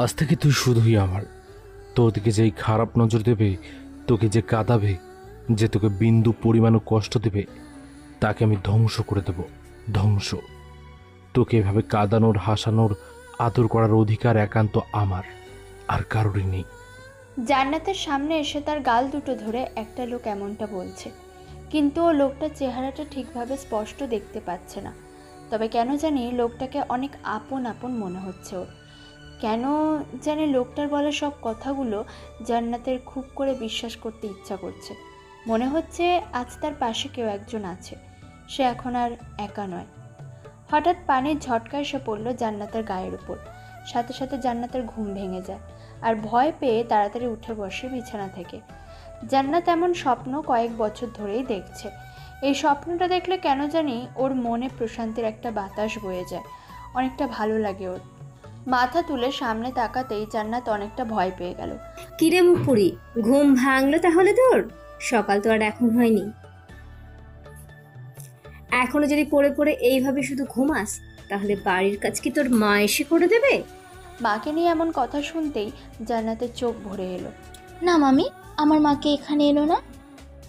আজ থেকে তুই শুধুই আমার। তোর দিকে যেই খারাপ নজর দেবে, তোকে যে কাঁদাবে, যে তোকে বিন্দু পরিমাণও কষ্ট দেবে, তাকে আমি ধ্বংস করে দেব। ধ্বংস। তোকে এভাবে কাঁদানোর, হাসানোর, আদর করার অধিকার একান্ত আমার, আর কারোরই নেই। জান্নাতের সামনে এসে তার গাল দুটো ধরে একটা লোক এমনটা বলছে, কিন্তু ও লোকটার চেহারাটা ঠিকভাবে স্পষ্ট দেখতে পাচ্ছে না। তবে কেন জানি লোকটাকে অনেক আপন আপন মনে হচ্ছে ওর। কেন জানি লোকটার বলা সব কথাগুলো জান্নাতের খুব করে বিশ্বাস করতে ইচ্ছা করছে। মনে হচ্ছে আজ তার পাশে কেউ একজন আছে, সে এখন আর একা নয়। হঠাৎ পানির ঝটকা এসে পড়ল জান্নাতের গায়ের উপর। সাথে সাথে জান্নাতের ঘুম ভেঙে যায়, আর ভয় পেয়ে তাড়াতাড়ি উঠে বসে বিছানা থেকে। জান্নাত এমন স্বপ্ন কয়েক বছর ধরেই দেখছে। এই স্বপ্নটা দেখলে কেন জানি ওর মনে প্রশান্তির একটা বাতাস বয়ে যায়, অনেকটা ভালো লাগে ওর। মাথা তুলে সামনে তাকাতেই জান্নাত অনেকটা ভয় পেয়ে গেল। কিরে মুখপুরি, ঘুম ভাঙলো তাহলে তোর? সকাল তো আর এখন হয়নি। এখনো যদি পড়ে পড়ে এইভাবে শুধু ঘুমাস, তাহলে বাড়ির কাজ কি তোর মা এসে করে দেবে? মাকে নিয়ে এমন কথা শুনতেই জান্নাতের চোখ ভরে এলো। না মামি, আমার মাকে এখানে এলো না,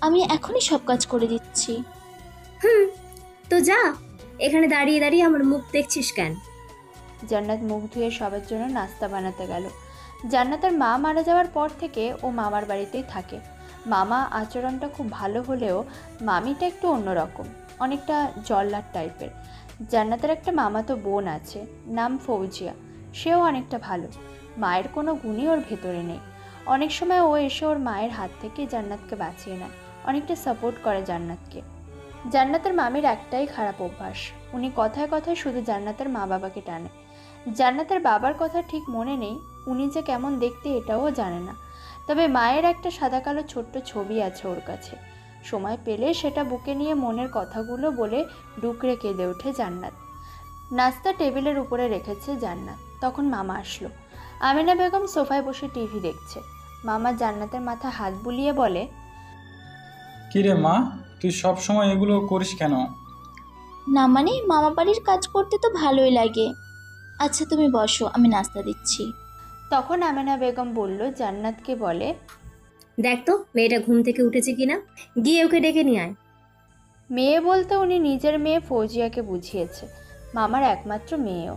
আমি এখনই সব কাজ করে দিচ্ছি। তো যা, এখানে দাঁড়িয়ে দাঁড়িয়ে আমার মুখ দেখছিস কেন? জান্নাত মুখ ধুয়ে সবার জন্য নাস্তা বানাতে গেল। জান্নাতের মা মারা যাওয়ার পর থেকে ও মামার বাড়িতেই থাকে। মামা আচরণটা খুব ভালো হলেও মামিটা একটু অন্যরকম, অনেকটা জল্লাদ টাইপের। জান্নাতের একটা মামাতো বোন আছে, নাম ফৌজিয়া। সেও অনেকটা ভালো, মায়ের কোনো গুণই ওর ভেতরে নেই। অনেক সময় ও এসে ওর মায়ের হাত থেকে জান্নাতকে বাঁচিয়ে নেয়, অনেকটা সাপোর্ট করে জান্নাতকে। জান্নাতের মামির একটাই খারাপ অভ্যাস, উনি কথায় কথায় শুধু জান্নাতের মা বাবাকে টানে। জান্নাতের বাবার কথা ঠিক মনে নেই, উনি যে কেমন দেখতে এটাও জানে না। তবে মায়ের একটা সাদা কালো ছোট্ট ছবি আছে ওর কাছে। সময় পেলে সেটা বুকে নিয়ে মনের কথাগুলো বলে ডুকরে কেঁদে ওঠে জান্নাত। নাস্তা টেবিলের উপরে রেখেছে জান্নাত, তখন মামা আসলো। আমিনা বেগম সোফায় বসে টিভি দেখছে। মামা জান্নাতের মাথায় হাত বুলিয়ে বলে, কিরে মা, তুই সব সময় এগুলো করিস কেন? না মানে মামা বাড়ির কাজ করতে তো ভালোই লাগে। আচ্ছা তুমি বসো, আমি নাস্তা দিচ্ছি। তখন আমিনা বেগম বলল জান্নাতকে বলে, দেখ তো মেয়েটা ঘুম থেকে উঠেছে কিনা, গিয়ে ওকে ডেকে নিয়ে আয়। মেয়ে বলতে উনি নিজের মেয়ে ফৌজিয়াকে বুঝিয়েছে, মামার একমাত্র মেয়েও।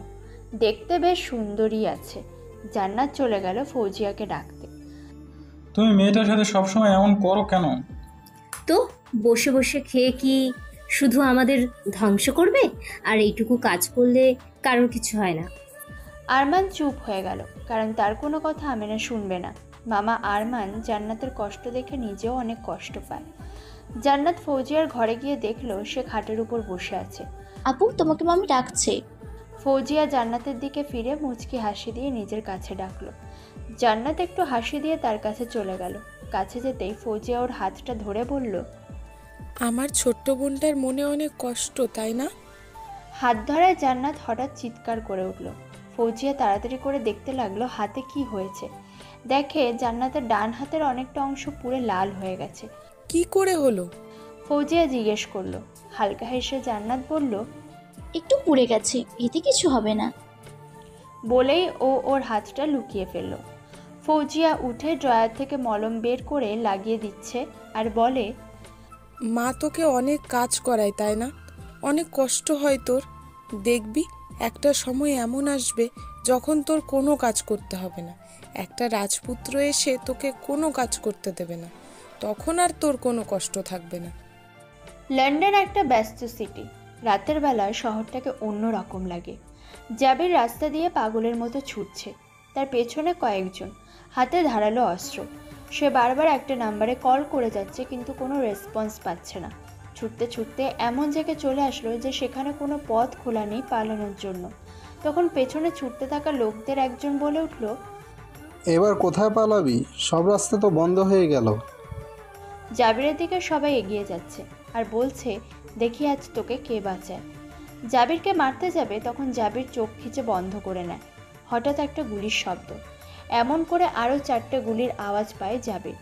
দেখতে বেশ সুন্দরী আছে। জান্নাত চলে গেল ফৌজিয়াকে ডাকতে। তুমি মেয়েটার সাথে সবসময় এমন করো কেন? তো বসে বসে খেয়ে কি শুধু আমাদের ধ্বংস করবে? আর এইটুকু কাজ করলে কারোর কিছু হয় না। আরমান চুপ হয়ে গেল, কারণ তার কোনো কথা আমিনা শুনবে না। মামা আরমান জান্নাতের কষ্ট দেখে নিজেও অনেক কষ্ট পায়। জান্নাত ফৌজিয়ার ঘরে গিয়ে দেখলো সে খাটের উপর বসে আছে। আপু তোমাকে মামি ডাকছে। ফৌজিয়া জান্নাতের দিকে ফিরে মুচকি হাসি দিয়ে নিজের কাছে ডাকলো। জান্নাত একটু হাসি দিয়ে তার কাছে চলে গেল। কাছে যেতেই ফৌজিয়া ওর হাতটা ধরে বলল, আমার ছোট্ট বোনটার মনে অনেক কষ্ট, তাই না? হাত ধরায় জান্নাত হঠাৎ চিৎকার করে উঠল। ফৌজিয়া তাড়াতাড়ি করে দেখতে লাগলো হাতে কি হয়েছে। দেখে জান্নাতের ডান হাতের অনেকটা অংশ পুরো লাল হয়ে গেছে। কি করে হলো? ফৌজিয়া জিজ্ঞেস করলো। হালকা হেসে জান্নাত বলল, একটু পুড়ে গেছে, এতে কিছু হবে না। বলেই ও ওর হাতটা লুকিয়ে ফেলল। ফৌজিয়া উঠে ড্রয়ার থেকে মলম বের করে লাগিয়ে দিচ্ছে আর বলে, মা তোকে অনেক কাজ করায়, তাই না? অনেক কষ্ট হয় তোর। দেখবি একটা সময় এমন আসবে যখন তোর কোনো কাজ করতে হবে না। একটা রাজপুত্র এসে তোকে কোনো কাজ করতে দেবে না, তখন আর তোর কোনো কষ্ট থাকবে না। লন্ডন একটা ব্যস্ত সিটি। রাতের বেলা শহরটাকে অন্য রকম লাগে। জাবির রাস্তা দিয়ে পাগলের মতো ছুটছে, তার পেছনে কয়েকজন, হাতে ধারালো অস্ত্র। সে বারবার একটা নাম্বারে কল করে যাচ্ছে, কিন্তু কোনো রেসপন্স পাচ্ছে না। ছুটতে ছুটতে এমন জায়গায় চলে আসলো যে সেখানে কোনো পথ খোলা নেই পালানোর জন্য। তখন পেছনে ছুটতে থাকা লোকদের একজন বলে উঠল, এবার কোথায় পালাবি? সব রাস্তা তো বন্ধ হয়ে গেল। জাবিরের দিকে সবাই এগিয়ে যাচ্ছে আর বলছে, দেখি আজ তোকে কে বাঁচায়। জাবিরকে মারতে যাবে, তখন জাবির চোখ খিচে বন্ধ করে নেয়। হঠাৎ একটা গুলির শব্দ, এমন করে আরও 4টে গুলির আওয়াজ পায় জাবির।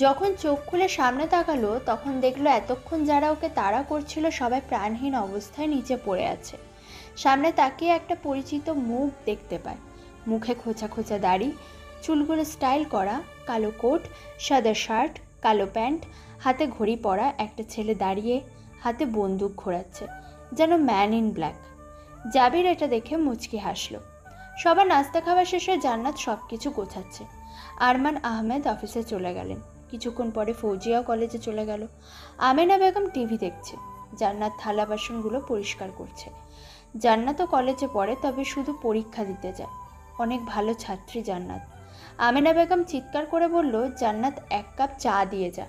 যখন চোখ খুলে সামনে তাকালো, তখন দেখলো এতক্ষণ যারা ওকে তাড়া করছিল সবাই প্রাণহীন অবস্থায় নিচে পড়ে আছে। সামনে তাকিয়ে একটা পরিচিত মুখ দেখতে পায়। মুখে খোঁচা খোঁচা দাড়ি, চুলগুলো স্টাইল করা, কালো কোট, সাদা শার্ট, কালো প্যান্ট, হাতে ঘড়ি পরা একটা ছেলে দাঁড়িয়ে হাতে বন্দুক ঘোরাচ্ছে, যেন ম্যান ইন ব্ল্যাক। জাবির এটা দেখে মুচকি হাসলো। সবার নাস্তা খাওয়া শেষে জান্নাত সব কিছু গোছাচ্ছে। আরমান আহমেদ অফিসে চলে গেলেন। কিছুক্ষণ পরে ফৌজিয়াও কলেজে চলে গেল। আমেনা বেগম টিভি দেখছে। জান্নাত থালা বাসনগুলো পরিষ্কার করছে। জান্নাতও কলেজে পড়ে, তবে শুধু পরীক্ষা দিতে যায়। অনেক ভালো ছাত্রী জান্নাত। আমেনা বেগম চিৎকার করে বলল, জান্নাত 1 কাপ চা দিয়ে যা।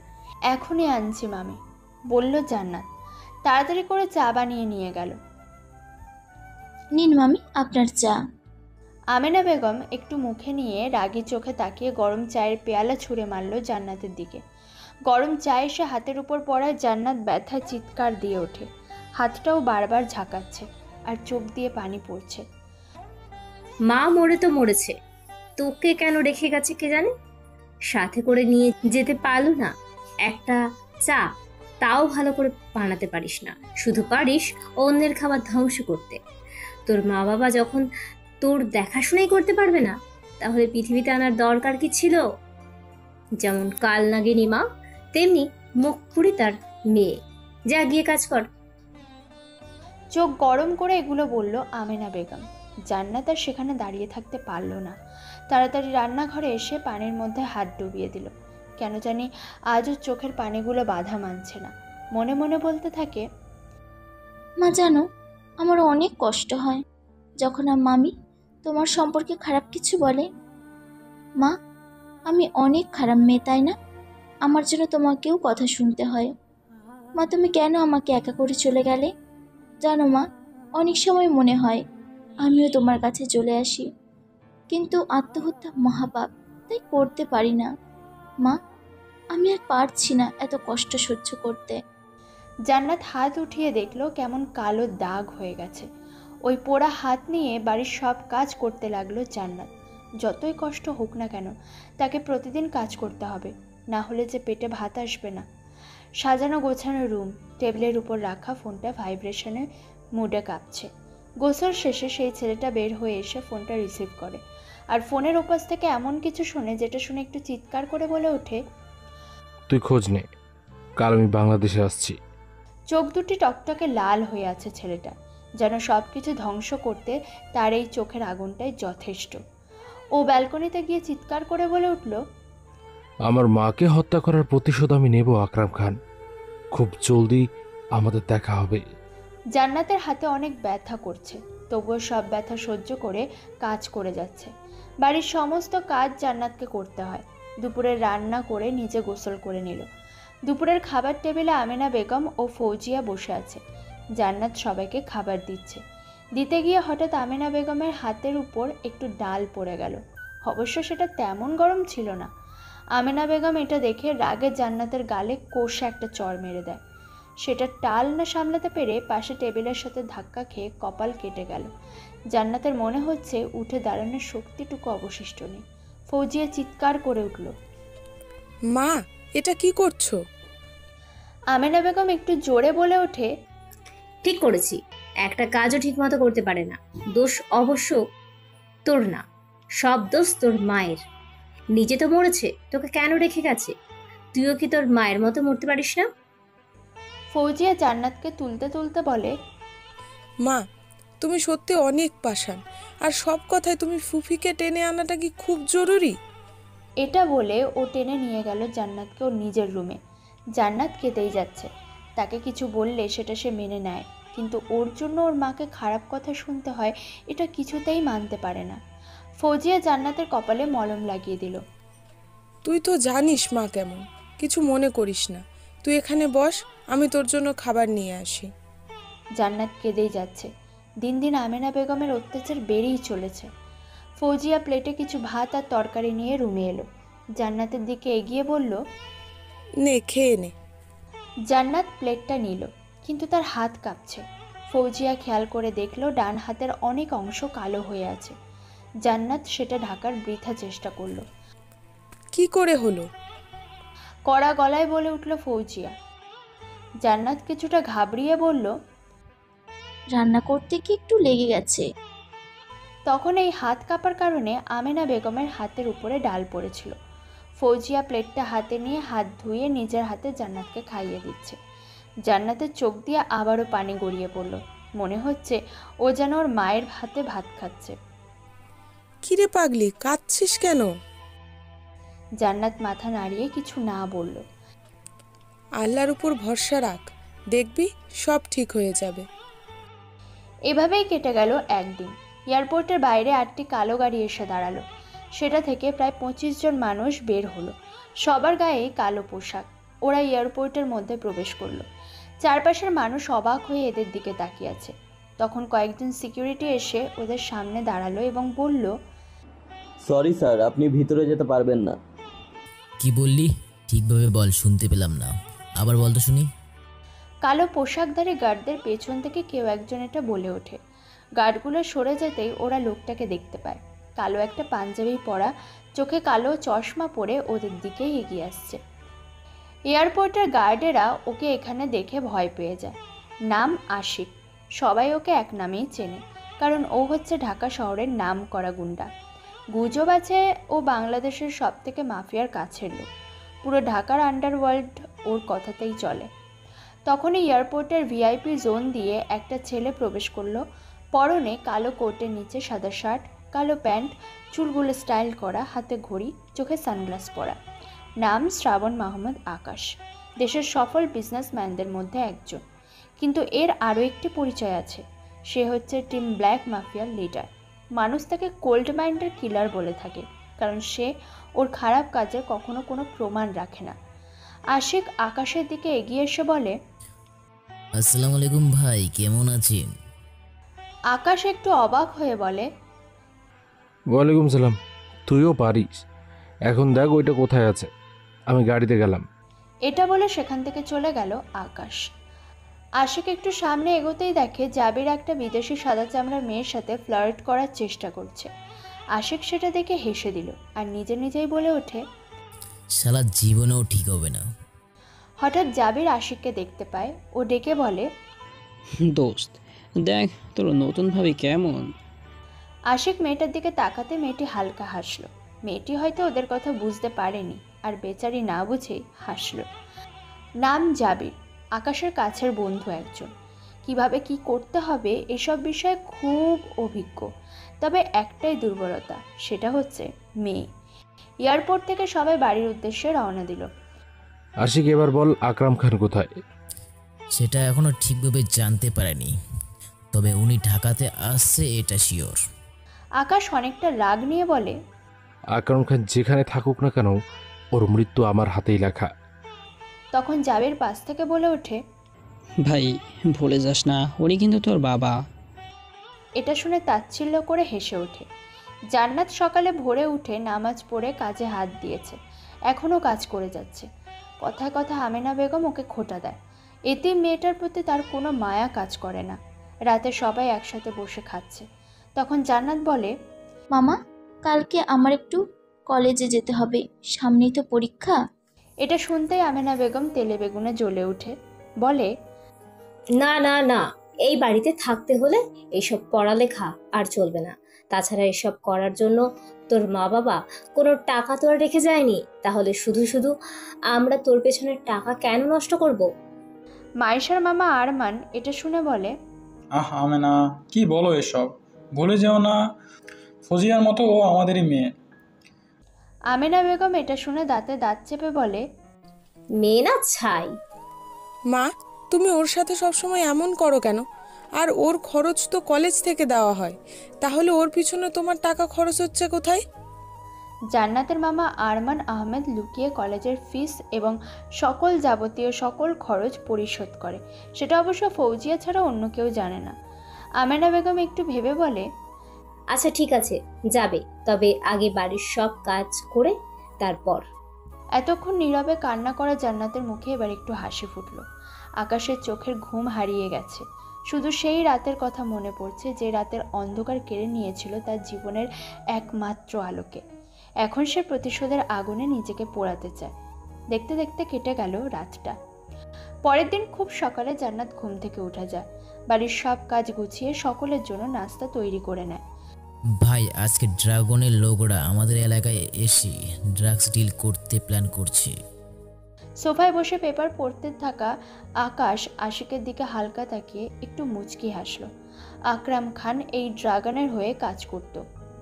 এখনই আনছি মামি, বলল জান্নাত। তাড়াতাড়ি করে চা বানিয়ে নিয়ে গেল। নিন মামি আপনার চা। আমেনা বেগম একটু মুখে নিয়ে রাগী চোখে তাকিয়ে গরম চায়ের পেয়ালা ছুঁড়ে মারল জান্নাতের দিকে। গরম চা এসে হাতের উপর পড়ায় জান্নাত ব্যথায় চিৎকার দিয়ে ওঠে। হাতটাও বারবার ঝাঁকাচ্ছে আর চোখ দিয়ে পানি পড়ছে। মা মরে তো মরেছে, তোকে কেন রেখে গেছে কে জানে। সাথে করে নিয়ে যেতে পারলো না একটা চা, তাও ভালো করে বানাতে পারিস না, শুধু পারিস অন্যের খাবার ধ্বংস করতে। তোর মা বাবা যখন তোর দেখাশোনাই করতে পারবে না, তাহলে পৃথিবীতে আনার দরকার কি ছিল? যেমন কাল নাগিনী মা, তেমনি মুখপুরি তার মেয়ে। যা গিয়ে কাজ কর। চোখ গরম করে এগুলো বলল আমেনা বেগম। জান্নাত আর সেখানে দাঁড়িয়ে থাকতে পারল না। তাড়াতাড়ি রান্নাঘরে এসে পানির মধ্যে হাত ডুবিয়ে দিল। কেন জানি আজও চোখের পানিগুলো বাধা মানছে না। মনে মনে বলতে থাকে, মা জানো, আমার অনেক কষ্ট হয় যখন মামি তোমার সম্পর্কে খারাপ কিছু বলে। মা, আমি অনেক খারাপ মেয়ে, তাই না? আমার জন্য তোমাকেও কথা শুনতে হয়। মা, তুমি কেন আমাকে একা করে চলে গেলে? জানো মা, অনেক সময় মনে হয় আমিও তোমার কাছে চলে আসি, কিন্তু আত্মহত্যা মহাপাপ, তাই করতে পারি না। মা, আমি আর পারছি না এত কষ্ট সহ্য করতে। জান্নাত হাত উঠিয়ে দেখলো কেমন কালো দাগ হয়ে গেছে। ওই পোড়া হাত নিয়ে বাড়ির সব কাজ করতে লাগলো জান্নাত। যতই কষ্ট হোক না কেন, তাকে প্রতিদিন কাজ করতে হবে, না হলে যে পেটে ভাত আসবে না। সাজানো গোছানো রুম, টেবিলের উপর রাখা ফোনটা ভাইব্রেশনে মুডে কাঁপছে। গোসল শেষে সেই ছেলেটা বের হয়ে এসে ফোনটা রিসিভ করে, আর ফোনের ওপাশ থেকে এমন কিছু শোনে যেটা শুনে একটু চিৎকার করে বলে ওঠে, তুই খোঁজ নে, কাল আমি বাংলাদেশে আসছি। চোখ দুটি টকটকে লাল হয়ে আছে ছেলেটা, যেন সব কিছু ধ্বংস করতে তার এই চোখের আগুনটাই যথেষ্ট। ও ব্যালকনিতে গিয়ে চিৎকার করে বলে উঠল, আমার মাকে হত্যা করার প্রতিশোধ আমি নেব আকরাম খান। খুব জলদি আমাদের দেখা হবে। জান্নাতের হাতে অনেক ব্যথা করছে, তবুও সব ব্যথা সহ্য করে কাজ করে যাচ্ছে। বাড়ির সমস্ত কাজ জান্নাতকে করতে হয়। দুপুরে রান্না করে নিজে গোসল করে নিল। দুপুরের খাবার টেবিলে আমেনা বেগম ও ফৌজিয়া বসে আছে। জান্নাত সবাইকে খাবার দিচ্ছে। দিতে গিয়ে হঠাৎ আমেনা বেগমের হাতের উপর একটু ডাল পড়ে গেল। অবশ্য সেটা তেমন গরম ছিল না। আমেনা বেগম এটা দেখে রাগে জান্নাতের গালে কষে একটা চড় মেরে দেয়। সেটা টাল না সামলাতে পেরে পাশে টেবিলের সাথে ধাক্কা খেয়ে কপাল কেটে গেল। জান্নাতের মনে হচ্ছে উঠে দাঁড়ানোর শক্তিটুকু অবশিষ্ট নেই। ফৌজিয়া চিৎকার করে উঠল, মা, এটা কি করছো? আমেনা বেগম একটু জোরে বলে ওঠে, ঠিক করেছি, একটা কাজও ঠিক মতো করতে পারে না। দোষ অবশ্য তোর না, সব দোষ তোর মায়ের। নিজে তো মরেছে, তোকে কেন রেখে গেছে? তুইও কি তোর মায়ের মতো মরতে পারিস না? ফৌজিয়া জান্নাতকে তুলতে তুলতে বলে, মা, তুমি সত্যি অনেক পাষাণ। আর সব কথায় তুমি ফুফিকে টেনে আনাটা কি খুব জরুরি? এটা বলে ও টেনে নিয়ে গেল জান্নাতকে ওর নিজের রুমে। জান্নাত কেঁদেই যাচ্ছে। তাকে কিছু বললে সেটা সে মেনে নেয়, কিন্তু ওর জন্য ওর মাকে খারাপ কথা শুনতে হয় এটা কিছুতেই মানতে পারে না। ফৌজিয়া জান্নাতের কপালে মলম লাগিয়ে দিল। তুই তো জানিস মা কেমন, কিছু মনে করিস না। তুই এখানে বস, আমি তোর জন্য খাবার নিয়ে আসি। জান্নাত কেঁদেই যাচ্ছে। দিন দিন আমেনা বেগমের অত্যাচার বেড়েই চলেছে। ফৌজিয়া প্লেটে কিছু ভাত আর তরকারি নিয়ে রুমে এলো। জান্নাতের দিকে এগিয়ে বলল, নে, খেয়ে নে। জান্নাত প্লেটটা নিল, কিন্তু তার হাত কাঁপছে। ফৌজিয়া খেয়াল করে দেখল ডান হাতের অনেক অংশ কালো হয়ে আছে। জান্নাত সেটা ঢাকার বৃথা চেষ্টা করলো। কি করে হলো? কড়া গলায় বলে উঠল ফৌজিয়া। জান্নাত কিছুটা ঘাবড়িয়ে বলল, রান্না করতে কি একটু লেগে গেছে। তখন এই হাত কাঁপার কারণে আমেনা বেগমের হাতের উপরে ডাল পড়েছিল। ফৌজিয়া প্লেটটা হাতে নিয়ে হাত ধুয়ে নিজের হাতে জান্নাতকে খাইয়ে দিচ্ছে। জান্নাতের চোখ দিয়ে আবারও পানি গড়িয়ে পড়ল। মনে হচ্ছে ও যেন ওর মায়ের হাতে ভাত খাচ্ছে। কিরে পাগলি, কাঁদছিস কেন? জান্নাত মাথা নাড়িয়ে কিছু না বলল। আল্লাহর উপর ভরসা রাখ, দেখবি সব ঠিক হয়ে যাবে। এভাবেই কেটে গেল একদিন। এয়ারপোর্টের বাইরে 8টি কালো গাড়ি এসে দাঁড়ালো। সেটা থেকে প্রায় 25 জন মানুষ বের হলো। সবার গায়ে কালো পোশাক। ওরা এয়ারপোর্টের মধ্যে প্রবেশ করলো। চারপাশের মানুষ অবাক হয়ে এদের দিকে তাকিয়ে আছে। তখন কয়েকজন সিকিউরিটি এসে ওদের সামনে দাঁড়ালো এবং বলল, সরি স্যার, আপনি ভিতরে যেতে পারবেন না। কি বললি? ঠিকভাবে বল, শুনতে পেলাম না, আবার বল তো শুনি। কালো পোশাকধারী গার্ডদের পেছন থেকে কেউ একজন এটা বলে ওঠে। গার্ডগুলো সরে যেতেই ওরা লোকটাকে দেখতে পায়। কালো একটা পাঞ্জাবি পরা, চোখে কালো চশমা পরে ওদের দিকে এগিয়ে আসছে। এয়ারপোর্টের গার্ডেরা ওকে এখানে দেখে ভয় পেয়ে যায়। নাম আশিক। সবাই ওকে এক নামেই চেনে, কারণ ও হচ্ছে ঢাকা শহরের নাম করা গুন্ডা। গুজব আছে ও বাংলাদেশের সবথেকে মাফিয়ার কাছের লোক। পুরো ঢাকার আন্ডারওয়ার্ল্ড ওর কথাতেই চলে। তখনই এয়ারপোর্টের ভিআইপি জোন দিয়ে একটা ছেলে প্রবেশ করলো। পরনে কালো কোটের নিচে সাদা শার্ট, কালো প্যান্ট, চুলগুলো স্টাইল করা, হাতে ঘড়ি, চোখে সানগ্লাস পরা। নাম শ্রাবণ মাহমুদ আকাশ। দেশের সফল বিজনেসম্যানদের মধ্যে একজন। কিন্তু এর আরও একটি পরিচয় আছে। সে হচ্ছে টিম ব্ল্যাক মাফিয়ার লিডার। মানুষ তাকে কোল্ড মাইন্ডের কিলার বলে থাকে, কারণ সে ওর খারাপ কাজে কখনো কোনো প্রমাণ রাখে না। আশিক আকাশের দিকে এগিয়ে এসে বলে, আসসালামু আলাইকুম ভাই, কেমন আছেন? আকাশ একটু অবাক হয়ে বলে, ওয়ালাইকুম সালাম। তুইও পারিস? এখন দেখ ওইটা কোথায় আছে, আমি গাড়িতে গেলাম। এটা বলে সেখান থেকে চলে গেল আকাশ। আশিক একটু সামনে এগোতেই দেখে জাবির একটা বিদেশি সাদা চামড়ার মেয়ের সাথে ফ্লার্ট করার চেষ্টা করছে। আশিক সেটা দেখে হেসে দিল আর নিজে নিজেই বলে ওঠে, শালা জীবনেও ঠিক হবে না। হঠাৎ জাবির আশিককে দেখতে পায়। ও ডেকে বলে, দোস্ত দেখ তোর নতুন ভাবি কেমন। আশিক মেয়েটার দিকে তাকাতে মেয়েটি হালকা হাসলো। মেয়েটি হয়তো ওদের কথা বুঝতে পারেনি, আর বেচারি না বুঝেই হাসলো। নাম জাবির, আকাশের কাছের বন্ধু একজন। কিভাবে কি করতে হবে এসব বিষয়ে খুব অভিজ্ঞ। তবে একটাই দুর্বলতা, সেটা হচ্ছে মেয়ে। এয়ারপোর্ট থেকে সবাই বাড়ির উদ্দেশ্যে রওনা দিল। আশিক, এবার বল আকরাম খান কোথায়? সেটা এখনো ঠিকভাবে জানতে পারেনি, তবে উনি ঢাকাতে আসছে এটা শিওর। আকাশ অনেকটা রাগ নিয়ে বলে, আকরাম খান যেখানে থাকুক না কেন, ওর মৃত্যু আমার হাতেই লেখা। তখন জাবির পাশ থেকে বলে ওঠে, ভাই ভুলে যাস না, উনি কিন্তু তোর বাবা। এটা শুনে তাচ্ছিল্য করে হেসে ওঠে। জান্নাত সকালে ভোরে উঠে নামাজ পড়ে কাজে হাত দিয়েছে, এখনও কাজ করে যাচ্ছে। কথায় কথা আমেনা বেগম ওকে খোঁটা দেয়। এতিম মেয়েটার প্রতি তার কোনো মায়া কাজ করে না। রাতে সবাই একসাথে বসে খাচ্ছে। তখন জান্নাত বলে, মামা, কালকে আমার একটু কলেজে যেতে হবে, সামনেই তো পরীক্ষা। এটা শুনতেই আমেনা বেগম তেলে বেগুনে জ্বলে উঠে বলে, না না না, এই বাড়িতে থাকতে হলে এইসব পড়ালেখা আর চলবে না। তাছাড়া এসব করার জন্য তোর মা বাবা কোনো টাকা তো আর রেখে যায়নি, তাহলে শুধু শুধু আমরা তোর পেছনে টাকা কেন নষ্ট করব? মাইশার মামা আরমান এটা শুনে বলে, আমেনা, কি বলো এসব? ভুলে যেও না, ফজিয়ার মতো ও আমাদেরই মেয়ে। আমেনা বেগম এটা শুনে দাঁতে দাঁত চেপে বলে, মেয়ে না ছাই। মা, তুমি ওর সাথে সবসময় এমন করো কেন? আর ওর খরচ তো কলেজ থেকে দেওয়া হয়, তাহলে ওর পিছনে তোমার টাকা খরচ হচ্ছে কোথায়? জান্নাতের মামা আরমান আহমেদ লুকিয়ে কলেজের ফিস এবং যাবতীয় সকল খরচ পরিশোধ করে। সেটা অবশ্য ফৌজিয়া ছাড়া অন্য কেউ জানে না। আমেনা বেগম একটু ভেবে বলে, আচ্ছা ঠিক আছে, যাবে, তবে আগে বাড়ির সব কাজ করে তারপর। এতক্ষণ নীরবে কান্না করা জান্নাতের মুখে এবার একটু হাসি ফুটল। আকাশের চোখের ঘুম হারিয়ে গেছে। শুধু সেই রাতের কথা মনে পড়ছে, যে রাতের অন্ধকার কেড়ে নিয়েছিল তার জীবনের একমাত্র আলোকে। এখন সে প্রতিশোধের আগুনে নিজেকে পোড়াতে চায়। দেখতে দেখতে কেটে গেল রাতটা। পরের দিন খুব সকালে জান্নাত ঘুম থেকে উঠে যায়। বাড়ির সব কাজ গুছিয়ে সকলের জন্য নাস্তা তৈরি করে নেয়। ভাই আজকে ড্রাগনের লোকরা আমাদের এলাকায় এসে ড্রাগস ডিল করতে প্ল্যান করছে। সোফায় বসে পেপার পড়তে থাকা আকাশ আশিকের দিকে হালকা তাকিয়ে একটু মুচকি হাসল। আকরাম খান এই ড্রাগনের হয়ে কাজ করত,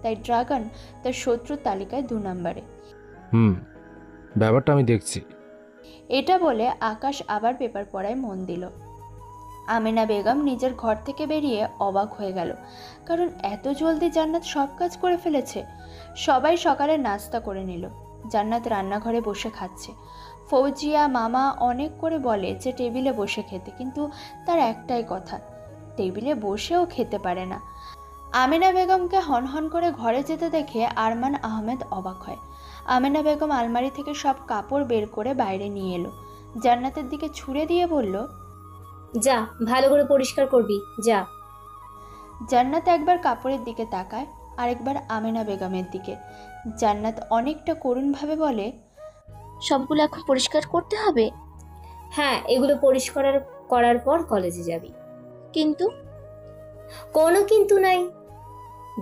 তাই ড্রাগন তার শত্রুর তালিকায় 2 নম্বরে। ব্যাপারটা আমি দেখছি। এটা বলে আকাশ আবার পেপার পড়ায় মন দিল। আমিনা বেগম নিজের ঘর থেকে বেরিয়ে অবাক হয়ে গেল, কারণ এত জলদি জান্নাত সব কাজ করে ফেলেছে। সবাই সকালে নাস্তা করে নিল। জান্নাত রান্নাঘরে বসে খাচ্ছে। ফৌজিয়া মামা অনেক করে বলে যে টেবিলে বসে খেতে, কিন্তু তার একটাই কথা, টেবিলে বসেও খেতে পারে না। আমিনা বেগমকে হনহন করে ঘরে যেতে দেখে আরমান আহমেদ অবাক হয়। আমিনা বেগম আলমারি থেকে সব কাপড় বের করে বাইরে নিয়ে এলো, জান্নাতের দিকে ছুঁড়ে দিয়ে বলল, যা ভালো করে পরিষ্কার করবি যা। জান্নাত একবার কাপড়ের দিকে তাকায়, আরেকবার আমিনা বেগমের দিকে। জান্নাত অনেকটা করুণভাবে বলে, সবগুলো এখন পরিষ্কার করতে হবে? হ্যাঁ, এগুলো পরিষ্কার করার পর কলেজে যাবি। কিন্তু কোনো কিন্তু নাই,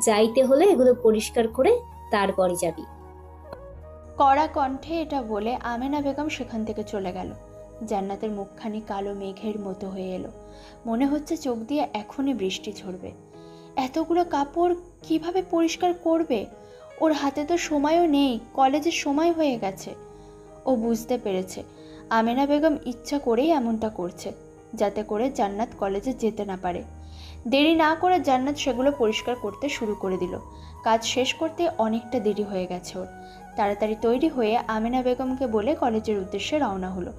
যাইতে হলে এগুলো পরিষ্কার করে তারপরই যাবি। কড়া কণ্ঠে এটা বলে আমিনা বেগম সেখান থেকে চলে গেল। জান্নাতের মুখখানি কালো মেঘের মতো হয়ে এলো। মনে হচ্ছে চোখ দিয়ে এখনই বৃষ্টি ঝরবে। এতগুলো কাপড় কিভাবে পরিষ্কার করবে? ওর হাতে তো সময়ও নেই, কলেজের সময় হয়ে গেছে। ও বুঝতে পেরেছে আমিনা বেগম ইচ্ছা করেই এমনটা করছে, যাতে করে জান্নাত কলেজে যেতে না পারে। দেরি না করে জান্নাত সেগুলো পরিষ্কার করতে শুরু করে দিল। কাজ শেষ করতে অনেকটা দেরি হয়ে গেছে ওর। তাড়াতাড়ি তৈরি হয়ে আমিনা বেগমকে বলে কলেজের উদ্দেশ্যে রওনা হলো।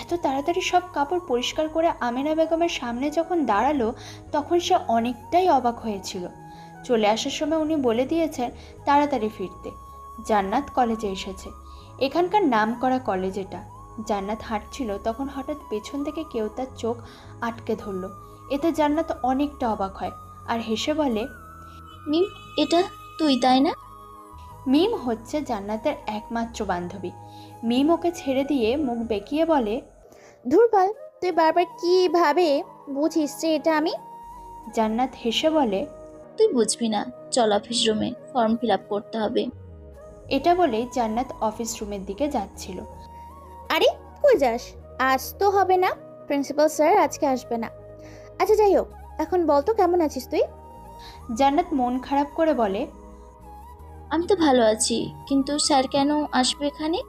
এত তাড়াতাড়ি সব কাপড় পরিষ্কার করে আমিনা বেগমের সামনে যখন দাঁড়ালো, তখন সে অনেকটাই অবাক হয়েছিল। চলে আসার সময় উনি বলে দিয়েছেন তাড়াতাড়ি ফিরতে। জান্নাত কলেজে এসেছে। এখানকার নামকরা কলেজ এটা। জান্নাত হাঁটছিল, তখন হঠাৎ পেছন থেকে কেউ তার চোখ আটকে ধরল। এতে জান্নাত অনেকটা অবাক হয় আর হেসে বলে, মিম, এটা তুই তাই না? মিম হচ্ছে জান্নাতের একমাত্র বান্ধবী। মিম ওকে ছেড়ে দিয়ে মুখ বেঁকিয়ে বলে, ধুরবাল, তুই বারবার কিভাবে বুঝিস যে এটা আমি? জান্নাত হেসে বলে, তুই বুঝবি না, চল অফিস রুমে, ফর্ম ফিল আপ করতে হবে। এটা বলেই জান্নাত অফিস রুমের দিকে যাচ্ছিল। আরে কই যাস? আজ তো হবে না, প্রিন্সিপাল স্যার আজকে আসবে না। আচ্ছা যাই হোক, এখন বল তো কেমন আছিস তুই? জান্নাত মন খারাপ করে বলে, আমি তো ভালো আছি, কিন্তু স্যার কেন আসবে এখানে?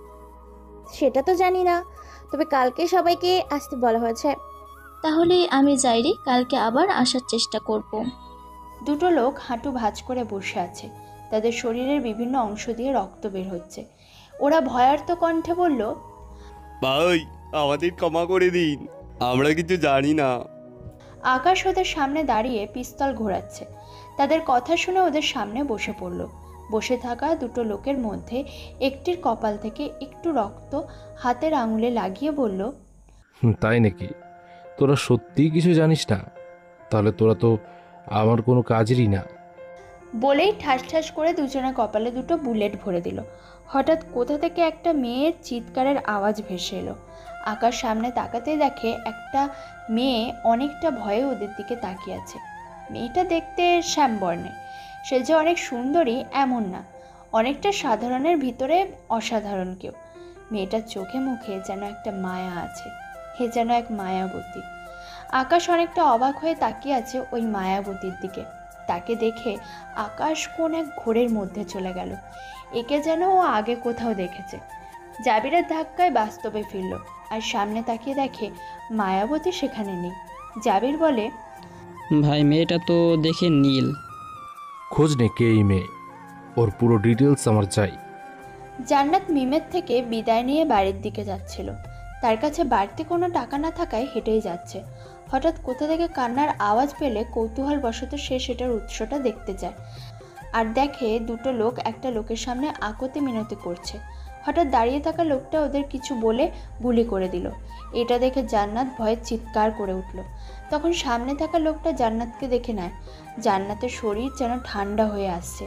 সেটা তো জানি না, তবে কালকে সবাইকে আসতে বলা হয়েছে। তাহলে আমি যাই রে, কালকে আবার আসার চেষ্টা করব। দুটো লোক হাঁটু ভাঁজ করে বসে আছে। তাদের শরীরের বিভিন্ন অংশ দিয়ে রক্ত বের হচ্ছে। ওরা ভয়ার্ত কণ্ঠে বলল, ভাই আমাদের ক্ষমা করে দিন, আমরা কিছু জানি না। আকাশ ওদের সামনে দাঁড়িয়ে পিস্তল ঘোরাচ্ছে। তাদের কথা শুনে ওদের সামনে বসে পড়ল। বসে থাকা দুটো লোকের মধ্যে একটির কপাল থেকে একটু রক্ত হাতের আঙুলে লাগিয়ে বলল, তাই নাকি? তোরা সত্যিই কিছু জানিস না? তাহলে তোরা তো আমার কোনো কাজেরই না। বলেই ঠাস ঠাস করে দুজনের কপালে দুটো বুলেট ভরে দিল। হঠাৎ কোথা থেকে একটা মেয়ের চিৎকারের আওয়াজ ভেসে এলো। আকাশ সামনে তাকাতেই দেখে একটা মেয়ে অনেকটা ভয়ে ওদের দিকে তাকিয়ে আছে। মেয়েটা দেখতে শ্যামবর্ণের। সে যে অনেক সুন্দরী এমন না, অনেকটা সাধারণের ভিতরে অসাধারণ কেউ। মেয়েটার চোখে মুখে যেন একটা মায়া আছে, হে যেন এক মায়াবতী। আকাশ অনেকটা অবাক হয়ে তাকিয়ে আছে ওই মায়াবতীর দিকে। তাকে দেখে আকাশ কোন এক ঘোরের মধ্যে চলে গেল। একে যেন ও আগে কোথাও দেখেছে। জাবিরের ধাক্কায় বাস্তবে ফিরল আর সামনে তাকিয়ে দেখে মায়াবতী সেখানে নেই। জাবির বলে, ভাই মেয়েটা তো দেখে নীল। খোঁজ নে কে এই মেয়ে, ওর পুরো ডিটেলস আমার চাই। জান্নাত মিমের থেকে বিদায় নিয়ে বাড়ির দিকে যাচ্ছিল। তার কাছে বাড়তি কোনো টাকা না থাকায় হেঁটেই যাচ্ছে। হঠাৎ কোথা থেকে কান্নার আওয়াজ পেলে কৌতূহলবশত সে সেটার উৎসটা দেখতে যায় আর দেখে দুটো লোক একটা লোকের সামনে আকতি মিনতি করছে। হঠাৎ দাঁড়িয়ে থাকা লোকটা ওদের কিছু বলে বুলি করে দিল। এটা দেখে জান্নাত ভয়ে চিৎকার করে উঠল। তখন সামনে থাকা লোকটা জান্নাতকে দেখে নেয়। জান্নাতের শরীর যেন ঠান্ডা হয়ে আসছে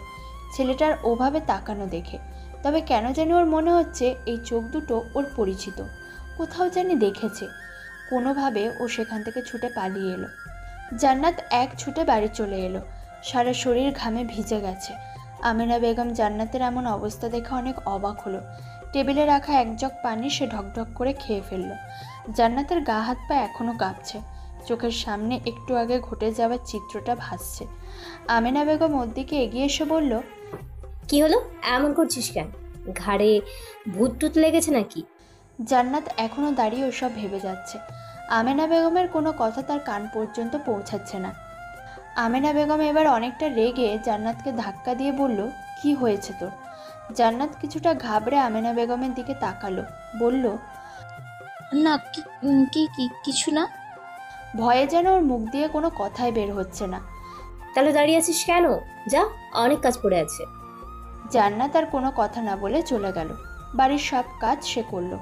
ছেলেটার ওভাবে তাকানো দেখে। তবে কেন জানি ওর মনে হচ্ছে এই চোখ দুটো ওর পরিচিত, কোথাও জানি দেখেছে। কোনোভাবে ও সেখান থেকে ছুটে পালিয়ে এলো। জান্নাত এক ছুটে বাড়ি চলে এলো। সারা শরীর ঘামে ভিজে গেছে। আমিনা বেগম জান্নাতের এমন অবস্থা দেখে অনেক অবাক হলো। টেবিলে রাখা এক জগ পানি সে ঢকঢক করে খেয়ে ফেলল। জান্নাতের গা হাত পা এখনও কাঁপছে। চোখের সামনে একটু আগে ঘটে যাওয়ার চিত্রটা ভাসছে। আমিনা বেগম ওর দিকে এগিয়ে এসে বলল, কি হলো, এমন করছিস কেন? ঘাড়ে ভূত টুত লেগেছে নাকি? জান্নাত এখনও দাঁড়িয়ে ওসব ভেবে যাচ্ছে। আমেনা বেগমের কোনো কথা তার কান পর্যন্ত পৌঁছাচ্ছে না। আমেনা বেগম এবার অনেকটা রেগে জান্নাতকে ধাক্কা দিয়ে বলল, কি হয়েছে তোর? জান্নাত কিছুটা ঘাবড়ে আমেনা বেগমের দিকে তাকালো, বলল, না কিছু না। ভয়ে যেন ওর মুখ দিয়ে কোনো কথাই বের হচ্ছে না। তাহলে দাঁড়িয়ে আছিস কেন? যা, অনেক কাজ পড়ে আছে। জান্নাত আর কোনো কথা না বলে চলে গেল। বাড়ির সব কাজ সে করলো।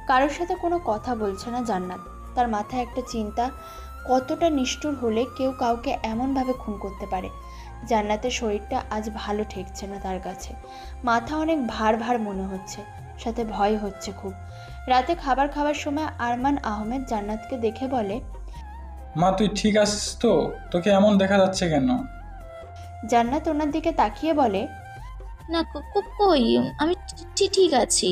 কারোর সাথে কোনো কথা বলছে না জান্নাত। তার মাথায় একটা চিন্তা, কতটা নিষ্ঠুর হলে কেউ কাউকে এমনভাবে খুন করতে পারে। জান্নাতের শরীরটা আজ ভালো ঠেকছে না তার কাছে। মাথা অনেক ভার ভার মনে হচ্ছে, সাথে ভয় হচ্ছে খুব। রাতে খাবার খাওয়ার সময় আরমান আহমেদ জান্নাতকে দেখে বলে, মা তুই ঠিক আছিস তো? তোকে এমন দেখা যাচ্ছে কেন? জান্নাত ওনার দিকে তাকিয়ে বলে, না কই, আমি ঠিক আছি।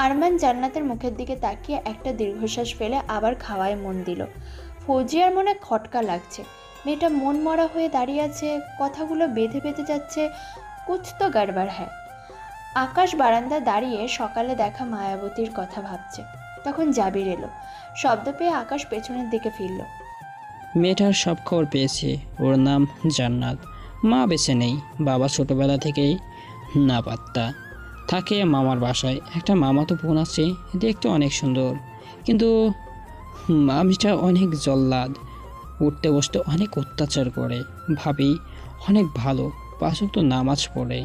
আরমান জান্নাতের মুখের দিকে তাকিয়ে একটা দীর্ঘশ্বাস ফেলে আবার খাওয়ায় মন দিল। ফৌজিয়ার মনে খটকা লাগছে। মেয়েটা মন মরা হয়ে দাঁড়িয়ে আছে, কথাগুলো বেঁধে বেঁধে যাচ্ছে। কুছ তো গড়বড় হ্যায়। আকাশ বারান্দা দাঁড়িয়ে সকালে দেখা মায়াবতীর কথা ভাবছে। তখন জাবির এলো। শব্দ পেয়ে আকাশ পেছনের দিকে ফিরল। মেয়েটার সব খবর পেয়েছি। ওর নাম জান্নাত। মা বেঁচে নেই, বাবা ছোটবেলা থেকেই না পাত্তা, থাকে মামার বাসায়। একটা মামাতো বোন আছে, দেখতে অনেক সুন্দর, কিন্তু মামিটা অনেক জল্লাদ, উঠতে বসতে অনেক অত্যাচার করে। ভাবি অনেক ভালো, 5 ওয়াক্ত নামাজ পড়ে।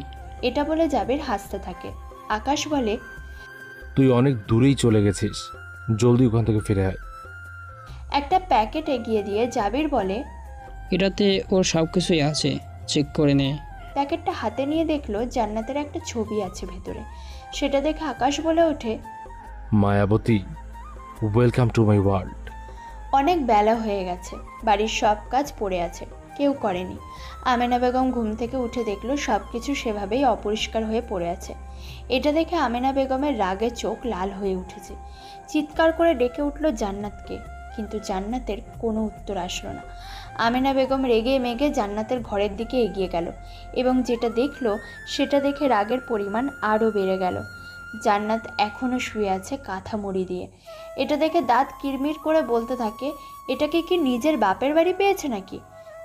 এটা বলে জাবির হাসতে থাকে। আকাশ বলে, তুই অনেক দূরেই চলে গেছিস, জলদি ওখান থেকে ফিরে আয়। একটা প্যাকেট এগিয়ে দিয়ে জাবির বলে, এটাতে ওর সব কিছুই আছে, চেক করে নে। প্যাকেটটা হাতে নিয়ে দেখলো জান্নাতের একটা ছবি আছে ভেতরে। সেটা দেখে আকাশ বলে ওঠে, Mayabati, welcome to my world. অনেক বেলা হয়ে গেছে, বাড়ির সব কাজ পড়ে আছে, কেউ করেনি। আমেনা বেগম ঘুম থেকে উঠে দেখলো সব কিছু সেভাবেই অপরিষ্কার হয়ে পড়ে আছে। এটা দেখে আমেনা বেগমের রাগে চোখ লাল হয়ে উঠেছে। চিৎকার করে ডেকে উঠল জান্নাতকে, কিন্তু জান্নাতের কোনো উত্তর আসলো না। আমেনা বেগম রেগে মেগে জান্নাতের ঘরের দিকে এগিয়ে গেল এবং যেটা দেখলো সেটা দেখে রাগের পরিমাণ আরও বেড়ে গেল। জান্নাত এখনও শুয়ে আছে কাঁথা মুড়ি দিয়ে। এটা দেখে দাঁত কিরমির করে বলতে থাকে, এটাকে কি নিজের বাপের বাড়ি পেয়েছে নাকি,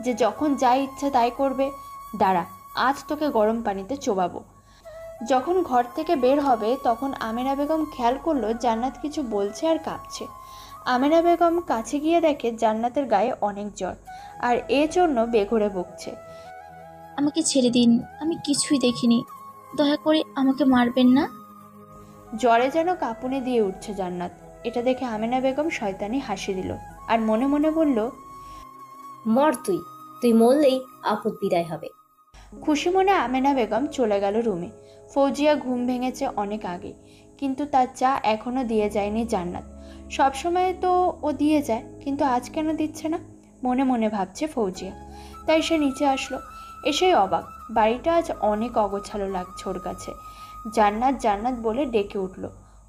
যে যখন যা ইচ্ছা তাই করবে? দাঁড়া, আজ তোকে গরম পানিতে চোবাবো। যখন ঘর থেকে বের হবে তখন আমেনা বেগম খেয়াল করলো জান্নাত কিছু বলছে আর কাঁপছে। আমেনা বেগম কাছে গিয়ে দেখে জান্নাতের গায়ে অনেক জ্বর, আর জন্য বেঘরে বকছে। আমাকে ছেড়ে দিন, আমি কিছুই দেখিনি, দয়া করে আমাকে মারবেন না। জ্বরে যেন কাঁপুনে দিয়ে উঠছে জান্নাত। এটা দেখে আমেনা বেগম শয়তানি হাসি দিল আর মনে মনে বলল, মর তুই মরলেই আপদ বিদায় হবে। খুশি মনে আমেনা বেগম চলে গেল রুমে। ফৌজিয়া ঘুম ভেঙেছে অনেক আগে, কিন্তু তার চা এখনো দিয়ে যায়নি জান্নাত। সবসময় তো ও দিয়ে যায়, কিন্তু আজ কেন দিচ্ছে না? মনে মনে ভাবছে ফৌজিয়া। তাই সে নিচে আসলো। এসেই অবাক, বাড়িটা আজ অনেক অগোছালো লাগছে ওর কাছে। জান্নাত জান্নাত বলে ডেকে উঠল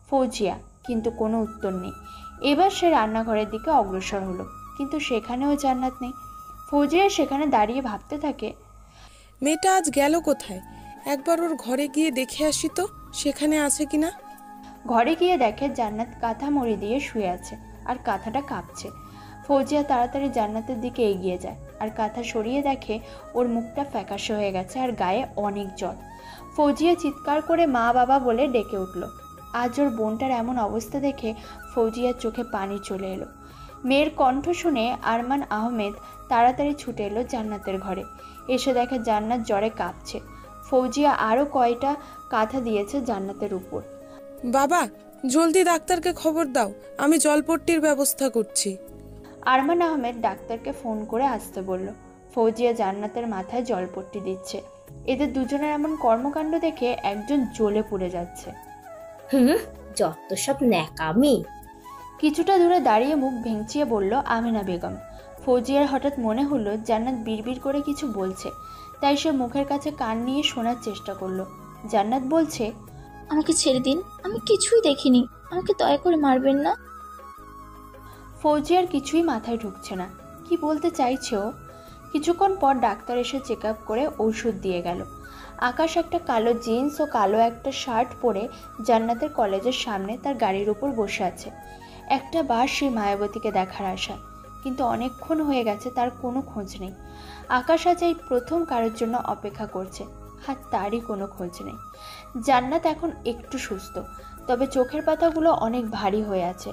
ফৌজিয়া, কিন্তু কোনো উত্তর নেই। এবার সে রান্নাঘরের দিকে অগ্রসর হলো, কিন্তু সেখানেও জান্নাত নেই। ফৌজিয়া সেখানে দাঁড়িয়ে ভাবতে থাকে, মেয়েটা আজ গেল কোথায়? একবার ওর ঘরে গিয়ে দেখে আসি তো, সেখানে আছে কিনা। ঘরে গিয়ে দেখে জান্নাত কাঁথা মুড়ি দিয়ে শুয়ে আছে আর কাঁথাটা কাঁপছে। ফৌজিয়া তাড়াতাড়ি জান্নাতের দিকে এগিয়ে যায় আর কাঁথা সরিয়ে দেখে ওর মুখটা ফ্যাকাশে হয়ে গেছে আর গায়ে অনেক জ্বর। ফৌজিয়া চিৎকার করে মা বাবা বলে ডেকে উঠল। আজ ওর বোনটার এমন অবস্থা দেখে ফৌজিয়ার চোখে পানি চলে এলো। মেয়ের কণ্ঠ শুনে আরমান আহমেদ তাড়াতাড়ি ছুটে এলো জান্নাতের ঘরে। এসে দেখে জান্নাত জ্বরে কাঁপছে। ফৌজিয়া আরও কয়টা কাঁথা দিয়েছে জান্নাতের উপর। বাবা, জলদি ডাক্তারকে খবর দাও, আমি জলপট্টির ব্যবস্থা করছি। আরমান আহমেদ ডাক্তারকে ফোন করে আসতে বলল। ফৌজিয়া জান্নাতের মাথায় জলপট্টি দিচ্ছে। এদের দুজনের এমন কর্মকাণ্ড দেখে একজন জ্বলে পুড়ে যাচ্ছে। যত সব ন্যাকামি। কিছুটা দূরে দাঁড়িয়ে মুখ ভেঙচিয়ে বলল আমিনা বেগম। ফৌজিয়ার হঠাৎ মনে হলো জান্নাত বিড়বিড় করে কিছু বলছে, তাই সে মুখের কাছে কান নিয়ে শোনার চেষ্টা করলো। জান্নাত বলছে, আমাকে ছেড়ে দিন, আমি কিছুই দেখিনি, আমাকে দয়া করে মারবেন না। ফৌজিয়ার কিছুই মাথায় ঢুকছে না, কি বলতে চাইছে ও। কিছুক্ষণ পর ডাক্তার এসে চেক আপ করে ঔষধ দিয়ে গেল। আকাশ একটা কালো জিন্স ও কালো একটা শার্ট পরে জান্নাতের কলেজের সামনে তার গাড়ির উপর বসে আছে, একটা বার সেই মায়াবতীকে দেখার আশা। কিন্তু অনেকক্ষণ হয়ে গেছে, তার কোনো খোঁজ নেই। আকাশ আজ এই প্রথম কারোর জন্য অপেক্ষা করছে, আর তারই কোনো খোঁজ নেই। জান্নাত এখন একটু সুস্থ, তবে চোখের পাতাগুলো অনেক ভারী হয়ে আছে।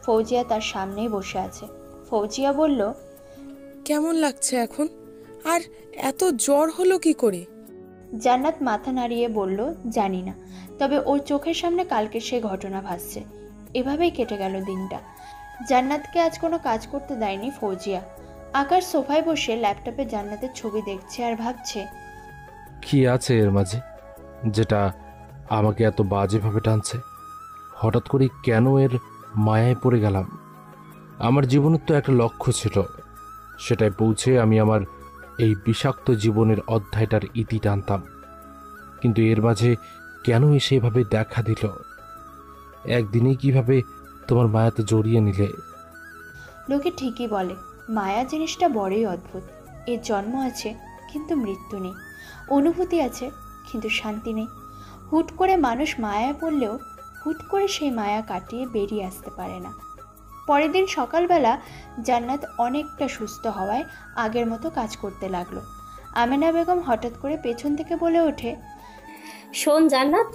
ফৌজিয়া তার সামনেই বসে আছে। ফৌজিয়া বলল, কেমন লাগছে এখন? আর এত জ্বর হলো কি করে? জান্নাত মাথা নাড়িয়ে বলল, জানি না, তবে ওর চোখের সামনে কালকে সে ঘটনা ভাসছে। এভাবেই কেটে গেল দিনটা। জান্নাতকে আজ কোনো কাজ করতে দেয়নি ফৌজিয়া। আকাশ সোফায় বসে ল্যাপটপে জান্নাতের ছবি দেখছে আর ভাবছে, কি আছে এর মাঝে যেটা আমাকে এত বাজেভাবে টানছে? হঠাৎ করে কেন এর মায়ায় পড়ে গেলাম? আমার জীবনের তো একটা লক্ষ্য ছিল, সেটাই পৌঁছে আমি আমার এই বিষাক্ত জীবনের অধ্যায়টার ইতি টানতাম। কিন্তু এর মাঝে কেন এসে এভাবে দেখা দিল? একদিনেই কিভাবে তোমার মায়াতে জড়িয়ে নিলে? লোকে ঠিকই বলে, মায়া জিনিসটা বড়ই অদ্ভুত। এর জন্ম আছে কিন্তু মৃত্যু নেই, অনুভূতি আছে কিন্তু শান্তি নেই। হুট করে মানুষ মায়ায় পড়লেও হুট করে সেই মায়া কাটিয়ে বেরিয়ে আসতে পারে না। পরের দিন সকালবেলা জান্নাত অনেকটা সুস্থ হওয়ায় আগের মতো কাজ করতে লাগলো। আমেনা বেগম হঠাৎ করে পেছন থেকে বলে ওঠে, শোন জান্নাত।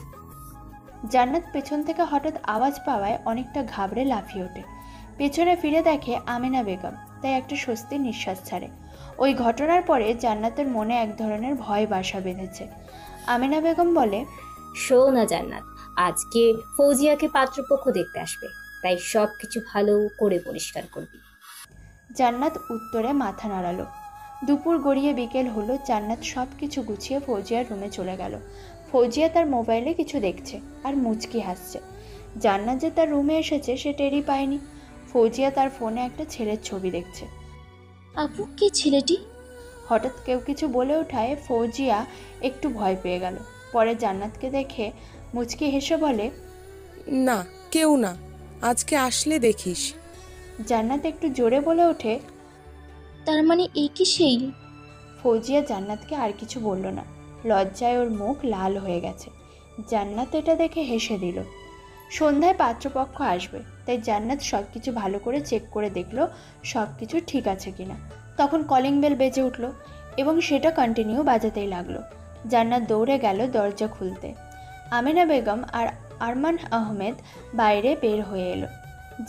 জান্নাত পেছন থেকে হঠাৎ আওয়াজ পাওয়ায় অনেকটা ঘাবড়ে লাফিয়ে ওঠে। পেছনে ফিরে দেখে আমেনা বেগম, তাই একটা স্বস্তির নিঃশ্বাস ছাড়ে। ওই ঘটনার পরে জান্নাতের মনে এক ধরনের ভয় বাসা বেঁধেছে। আমেনা বেগম বলে, শোন না জান্নাত, আজকে ফৌজিয়াকে পাত্রপক্ষ দেখতে আসবে, তাই সব কিছু ভালো করে পরিষ্কার করবি। জান্নাত উত্তরে মাথা নাড়ালো। দুপুর গড়িয়ে বিকেল হলো। জান্নাত সব কিছু গুছিয়ে ফৌজিয়ার রুমে চলে গেল। ফৌজিয়া তার মোবাইলে কিছু দেখছে আর মুচকি হাসছে। জান্নাত যে তার রুমে এসেছে সে টেরই পায়নি। ফৌজিয়া তার ফোনে একটা ছেলের ছবি দেখছে। আপু, কে ছেলেটি? হঠাৎ কেউ কিছু বলে ওঠায় ফৌজিয়া একটু ভয় পেয়ে গেল। পরে জান্নাতকে দেখে মুচকি হেসে বলে, না, কেউ না, আজকে আসলে দেখিস। জান্নাত একটু জোরে বলে ওঠে, তার মানে এই কি সেই? ফৌজিয়া জান্নাতকে আর কিছু বলল না। লজ্জায় ওর মুখ লাল হয়ে গেছে। জান্নাত এটা দেখে হেসে দিল। সন্ধ্যায় পাত্রপক্ষ আসবে, তাই জান্নাত সব কিছু ভালো করে চেক করে দেখলো সব কিছু ঠিক আছে কিনা। তখন কলিং বেল বেজে উঠল এবং সেটা কন্টিনিউ বাজাতেই লাগলো। জান্নাত দৌড়ে গেল দরজা খুলতে। আমেনা বেগম আর আরমান আহমেদ বাইরে বের হয়ে এলো।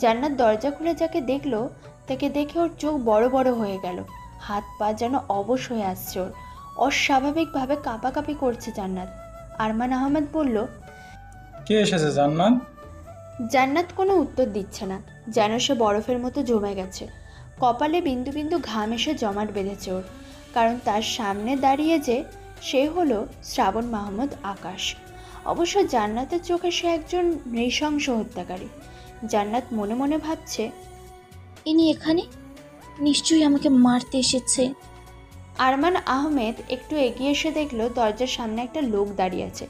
জান্নাত দরজা খুলে যাকে দেখলো তাকে দেখে ওর চোখ বড় বড় হয়ে গেল। হাত পা যেন অবশ হয়ে আসছে ওর। অস্বাভাবিকভাবে কাঁপাকাঁপি করছে জান্নাত। আরমান আহমেদ বলল, কে এসেছে জান্নাত? জান্নাত কোনো উত্তর দিচ্ছে না, যেন সে বরফের মতো জমে গেছে। কপালে বিন্দু বিন্দু ঘাম এসে জমাট বেঁধেছে ওর, কারণ তার সামনে দাঁড়িয়ে যে সে হলো শ্রাবণ মাহমুদ আকাশ। অবশ্য জান্নাতের চোখে সে একজন নৃশংস হত্যাকারী। জান্নাত মনে মনে ভাবছে, ইনি এখানে নিশ্চয়ই আমাকে মারতে এসেছে। আরমান আহমেদ একটু এগিয়ে এসে দেখলো দরজার সামনে একটা লোক দাঁড়িয়ে আছে।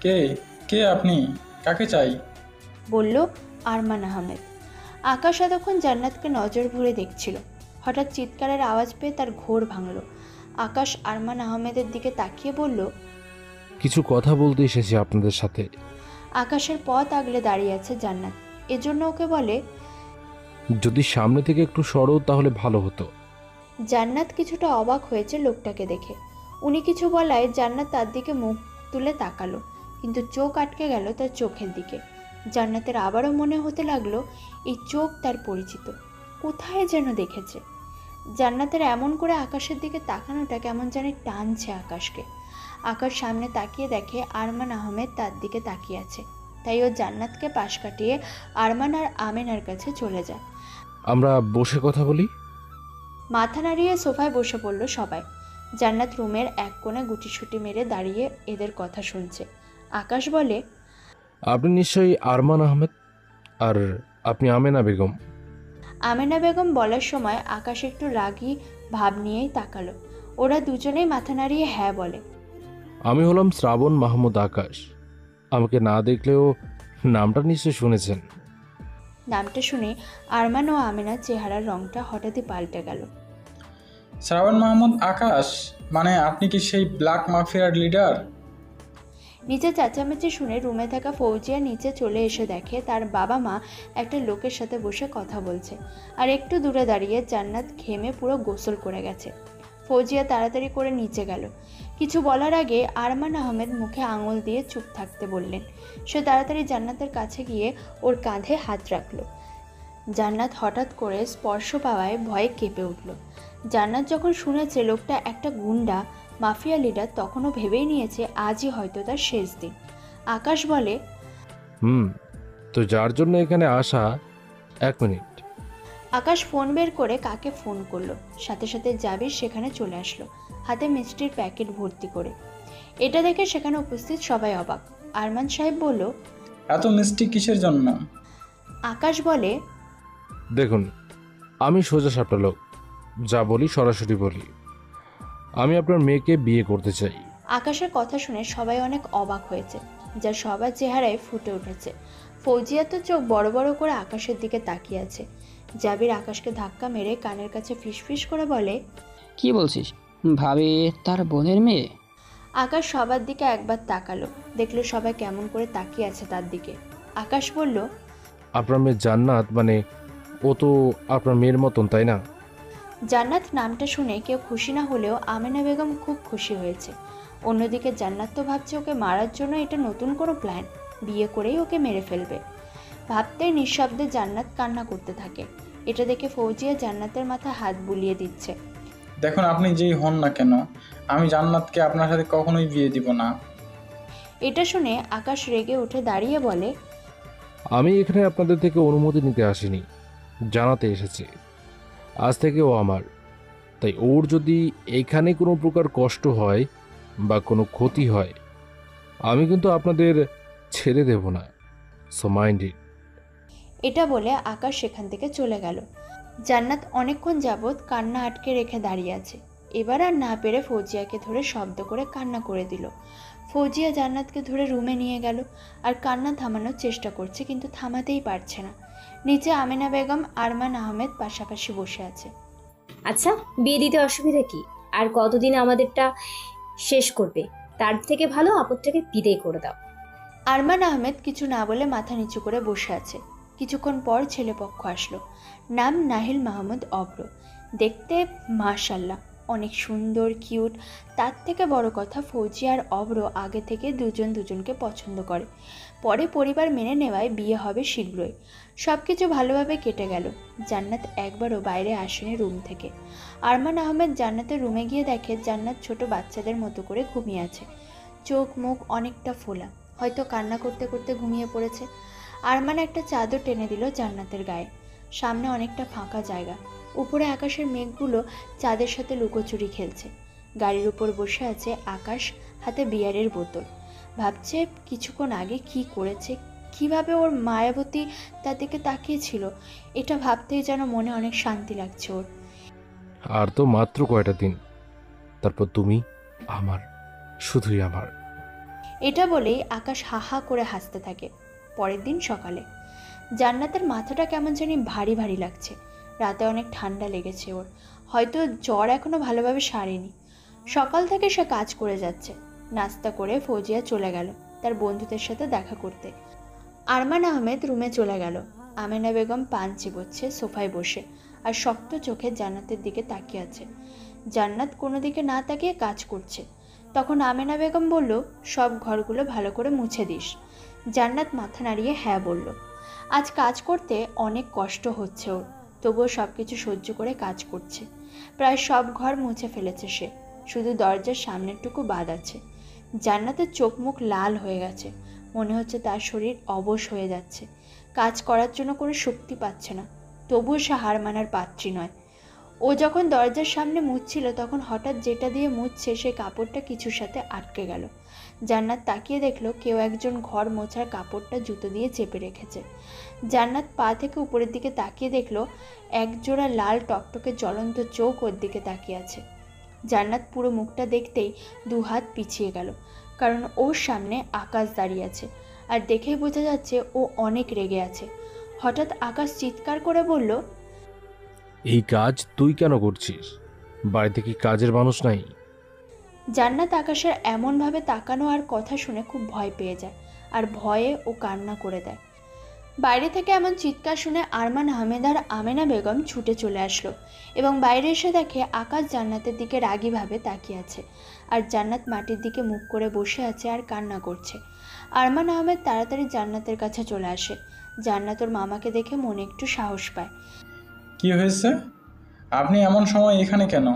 কে কে আপনি? কাকে চাই? বলল আরমান আহমেদ। আকাশ এতক্ষণ জান্নাতকে নজর ভরে দেখছিল। হঠাৎ চিৎকারের আওয়াজ পেয়ে তার ঘোর ভাঙল। আকাশ আরমান আহমেদের দিকে তাকিয়ে বলল, কিছু কথা বলতে এসেছি আপনাদের সাথে। আকাশের পথ আগলে দাঁড়িয়ে আছে জান্নাত, এজন্য ওকে বলে, যদি সামনে থেকে একটু সরো তাহলে ভালো হতো। জান্নাত কিছুটা অবাক হয়েছে লোকটাকে দেখে। উনি কিছু বলায় জান্নাত তার দিকে মুখ তুলে তাকালো, কিন্তু চোখ আটকে গেল তার চোখের দিকে। জান্নাতের আবারও মনে হতে লাগলো এই চোখ তার পরিচিত, কোথায় যেন দেখেছে। জান্নাতের এমন করে আকাশের দিকে তাকানোটা কেমন জানি টানছে আকাশকে। আকাশ সামনে তাকিয়ে দেখে আরমান আহমেদ তার দিকে তাকিয়ে আছে, তাই ও জান্নাতকে পাশ কাটিয়ে আরমান আর আমেনার কাছে চলে যায়। আমরা বসে কথা বলি। মাথা নাড়িয়ে সোফায় বসে পড়ল সবাই। জান্নাত রুমের এক কোণে গুটিসুটি মেরে দাঁড়িয়ে এদের কথা শুনছে। আকাশ বলে, আপনি নিশ্চয়ই আরমান আহমেদ, আর আপনি আমেনা বেগম। আমেনা বেগম বলার সময় আকাশ একটু রাগী ভাব নিয়েই তাকালো। ওরা দুজনেই মাথা নাড়িয়ে হ্যাঁ বলে। আমি হলাম শ্রাবণ মাহমুদ আকাশ। আমাকে না দেখলেও নামটা নিশ্চয় শুনেছেন। নামটা শুনে আরমান ও আমেনার চেহারার রংটা হঠাৎই পাল্টে গেল। শ্রাবণ মাহমুদ আকাশ, মানে আপনি কি সেই ব্ল্যাক মাফিয়ার লিডার? নিচে চেঁচামেচি শুনে রুমে থাকা ফৌজিয়া নিচে চলে এসে দেখে তার বাবা মা একটা লোকের সাথে বসে কথা বলছে, আর একটু দূরে দাঁড়িয়ে জান্নাত ঘেমে পুরো গোসল করে গেছে। ফৌজিয়া তাড়াতাড়ি করে নিচে গেল। কিছু বলার আগে আরমান আহমেদ মুখে আঙুল দিয়ে চুপ থাকতে বললেন। সে তাড়াতাড়ি জান্নাতের কাছে গিয়ে ওর কাঁধে হাত রাখলো। জান্নাত হঠাৎ করে স্পর্শ পাওয়ায় ভয়ে কেঁপে উঠল। জান্নাত যখন শুনেছে লোকটা একটা গুন্ডা মাফিয়া লিডার, তখনও ভেবেই নিয়েছে আজই হয়তো তার শেষ দিন। আকাশ বলে, তো যার জন্য এখানে আসা, 1 মিনিট। আকাশ ফোন বের করে কাকে ফোন করলো। সাথে সাথে জাবির সেখানে চলে আসলো, হাতে মিষ্টির প্যাকেট ভর্তি করে। এটা দেখে সেখানে উপস্থিত সবাই অবাক। আরমান সাহেব বলল, এত মিষ্টি কিসের জন্য? আকাশ বলে, দেখুন, আমি সোজা সাপটা লোক, যা বলি সরাসরি বলি। আমি আপনার মেয়েকে বিয়ে করতে চাই। আকাশের কথা শুনে সবাই অনেক অবাক হয়েছে, যা সবার চেহারায় ফুটে উঠেছে। ফৌজিয়া তো চোখ বড় বড় করে আকাশের দিকে তাকিয়ে আছে। জাবির আকাশকে ধাক্কা মেরে কানের কাছে ফিসফিস করে বলে, কি বলছিস? ভাবি তার বোনের মেয়ে? আকাশ সবার দিকে একবার তাকালো, দেখলো সবাই কেমন করে তাকিয়ে আছে তার দিকে। আকাশ বলল, আপনার মেয়ে জান্নাত, মানে ও তো আপনার মেয়ের মতন, তাই না? জান্নাত নামটা শুনে কেউ খুশি না হলেও আমেনা বেগম খুব খুশি হয়েছে। অন্যদিকে জান্নাত তো ভাবছে ওকে মারার জন্য এটা নতুন কোনো প্ল্যান, বিয়ে করেই ওকে মেরে ফেলবে। ভাবতেই নিঃশব্দে জান্নাত কান্না করতে থাকে। এটা দেখে ফৌজিয়া জান্নাতের মাথায় হাত বুলিয়ে দিচ্ছে। দেখুন, আপনি যেই হন না কেন, আমি জান্নাতকে আপনার সাথে কখনোই বিয়ে দিব না। এটা শুনে আকাশ রেগে উঠে দাঁড়িয়ে বলে, আমি এখানে আপনাদের থেকে অনুমতি নিতে আসিনি, জানাতে এসেছি। আজ থেকে ও আমার, তাই ওর যদি এখানে কোনো প্রকার কষ্ট হয় বা কোনো ক্ষতি হয়, আমি কিন্তু আপনাদের ছেড়ে দেব না। So mind it. এটা বলে আকাশ সেখান থেকে চলে গেল। জান্নাত অনেকক্ষণ যাবৎ কান্না আটকে রেখে দাঁড়িয়ে আছে। এবার আর না পেরে ফৌজিয়াকে ধরে শব্দ করে কান্না করে দিল। ফৌজিয়া জান্নাতকে ধরে রুমে নিয়ে গেল আর কান্না থামানোর চেষ্টা করছে, কিন্তু থামাতেই পারছে না। নিচে আমেনা বেগম আরমান আহমেদ পাশাপাশি বসে আছে। আচ্ছা, বিয়ে দিতে অসুবিধা কি? আর কতদিন আমাদেরটা শেষ করবে? তার থেকে ভালো আপদটাকে বিদায় করে দাও। আরমান আহমেদ কিছু না বলে মাথা নিচু করে বসে আছে। কিছুক্ষণ পর ছেলেপক্ষ আসলো। নাম নাহিল মাহমুদ অব্র। দেখতে মাশাল্লাহ অনেক সুন্দর, কিউট। তার থেকে বড় কথা, ফৌজি আর অব্র আগে থেকে দুজন দুজনকে পছন্দ করে। পরে পরিবার মেনে নেওয়ায় বিয়ে হবে শীঘ্রই। সব কিছু ভালোভাবে কেটে গেল। জান্নাত একবারও বাইরে আসেনি রুম থেকে। আরমান আহমেদ জান্নাতের রুমে গিয়ে দেখে জান্নাত ছোট বাচ্চাদের মতো করে ঘুমিয়ে আছে। চোখ মুখ অনেকটা ফোলা, হয়তো কান্না করতে করতে ঘুমিয়ে পড়েছে। আরমান একটা চাদর টেনে দিল জান্নাতের গায়ে। সামনে অনেকটা ফাঁকা জায়গা, উপরে আকাশের মেঘগুলো চাঁদের সাথে লুকোচুরি খেলছে। গাড়ির উপর বসে আছে আকাশ, হাতে বিয়ারের বোতল। ভাবছে কিছুক্ষণ আগে কি করেছে, কিভাবে ওর মায়াবতী তার দিকে তাকিয়েছিল। এটা ভাবতেই যেন মনে অনেক শান্তি লাগছে ওর। আর তো মাত্র কয়টা দিন, তারপর তুমি আমার, শুধুই আমার। এটা বলেই আকাশ হা হা করে হাসতে থাকে। পরের দিন সকালে জান্নাতের মাথাটা কেমন জানি ভারী ভারী লাগছে। রাতে অনেক ঠান্ডা লেগেছে ওর, হয়তো জ্বর এখনো ভালোভাবে সারেনি। সকাল থেকে সে কাজ করে যাচ্ছে। নাস্তা করে ফৌজিয়া চলে গেল তার বন্ধুদের সাথে দেখা করতে। আরমান আহমেদ রুমে চলে গেল। আমেনা বেগম পান চিবোচ্ছে সোফায় বসে, আর শক্ত চোখে জান্নাতের দিকে তাকিয়ে আছে। জান্নাত কোনো দিকে না তাকিয়ে কাজ করছে। তখন আমেনা বেগম বলল, সব ঘরগুলো ভালো করে মুছে দিস। জান্নাত মাথা নাড়িয়ে হ্যাঁ বলল। আজ কাজ করতে অনেক কষ্ট হচ্ছে ওর, তবুও সব কিছু সহ্য করে কাজ করছে। প্রায় সব ঘর মুছে ফেলেছে সে, শুধু দরজার সামনেরটুকু বাদ আছে। জান্নাতের চোখ মুখ লাল হয়ে গেছে, মনে হচ্ছে তার শরীর অবশ হয়ে যাচ্ছে। কাজ করার জন্য কোনো শক্তি পাচ্ছে না, তবুও সে হার মানার পাত্রী নয়। ও যখন দরজার সামনে মুছছিল তখন হঠাৎ যেটা দিয়ে মুছছে সেই কাপড়টা কিছুর সাথে আটকে গেল। জান্নাত তাকিয়ে দেখলো কেউ একজন ঘর মোছার কাপড়টা জুতো দিয়ে চেপে রেখেছে। জান্নাত পা থেকে উপরের দিকে তাকিয়ে দেখলো একজোড়া লাল টকটকে জ্বলন্ত চোখ ওর দিকে তাকিয়ে আছে। জান্নাত পুরো মুখটা দেখতেই দুহাত পিছিয়ে গেল, কারণ ওর সামনে আকাশ দাঁড়িয়ে আছে আর দেখেই বোঝা যাচ্ছে ও অনেক রেগে আছে। হঠাৎ আকাশ চিৎকার করে বলল, এই কাজ তুই কেন করছিস? বাড়িতে কি কাজের মানুষ নাই? জান্নাত আকাশের এমনভাবে তাকানো আর কথা শুনে খুব ভয় পেয়ে যায় আর ভয়ে ও কান্না করে দেয়। বাইরে থেকে এমন চিৎকার শুনে আরমান আহমেদ আর আমেনা বেগম ছুটে চলে আসলো এবং বাইরে এসে দেখে আকাশ জান্নাতের দিকে রাগীভাবে তাকিয়ে আছে আর জান্নাত মাটির দিকে মুখ করে বসে আছে আর কান্না করছে। আরমান আহমেদ তাড়াতাড়ি জান্নাতের কাছে চলে আসে। জান্নাত ওর মামাকে দেখে মনে একটু সাহস পায়। কি হয়েছে? আপনি এমন সময় এখানে কেন?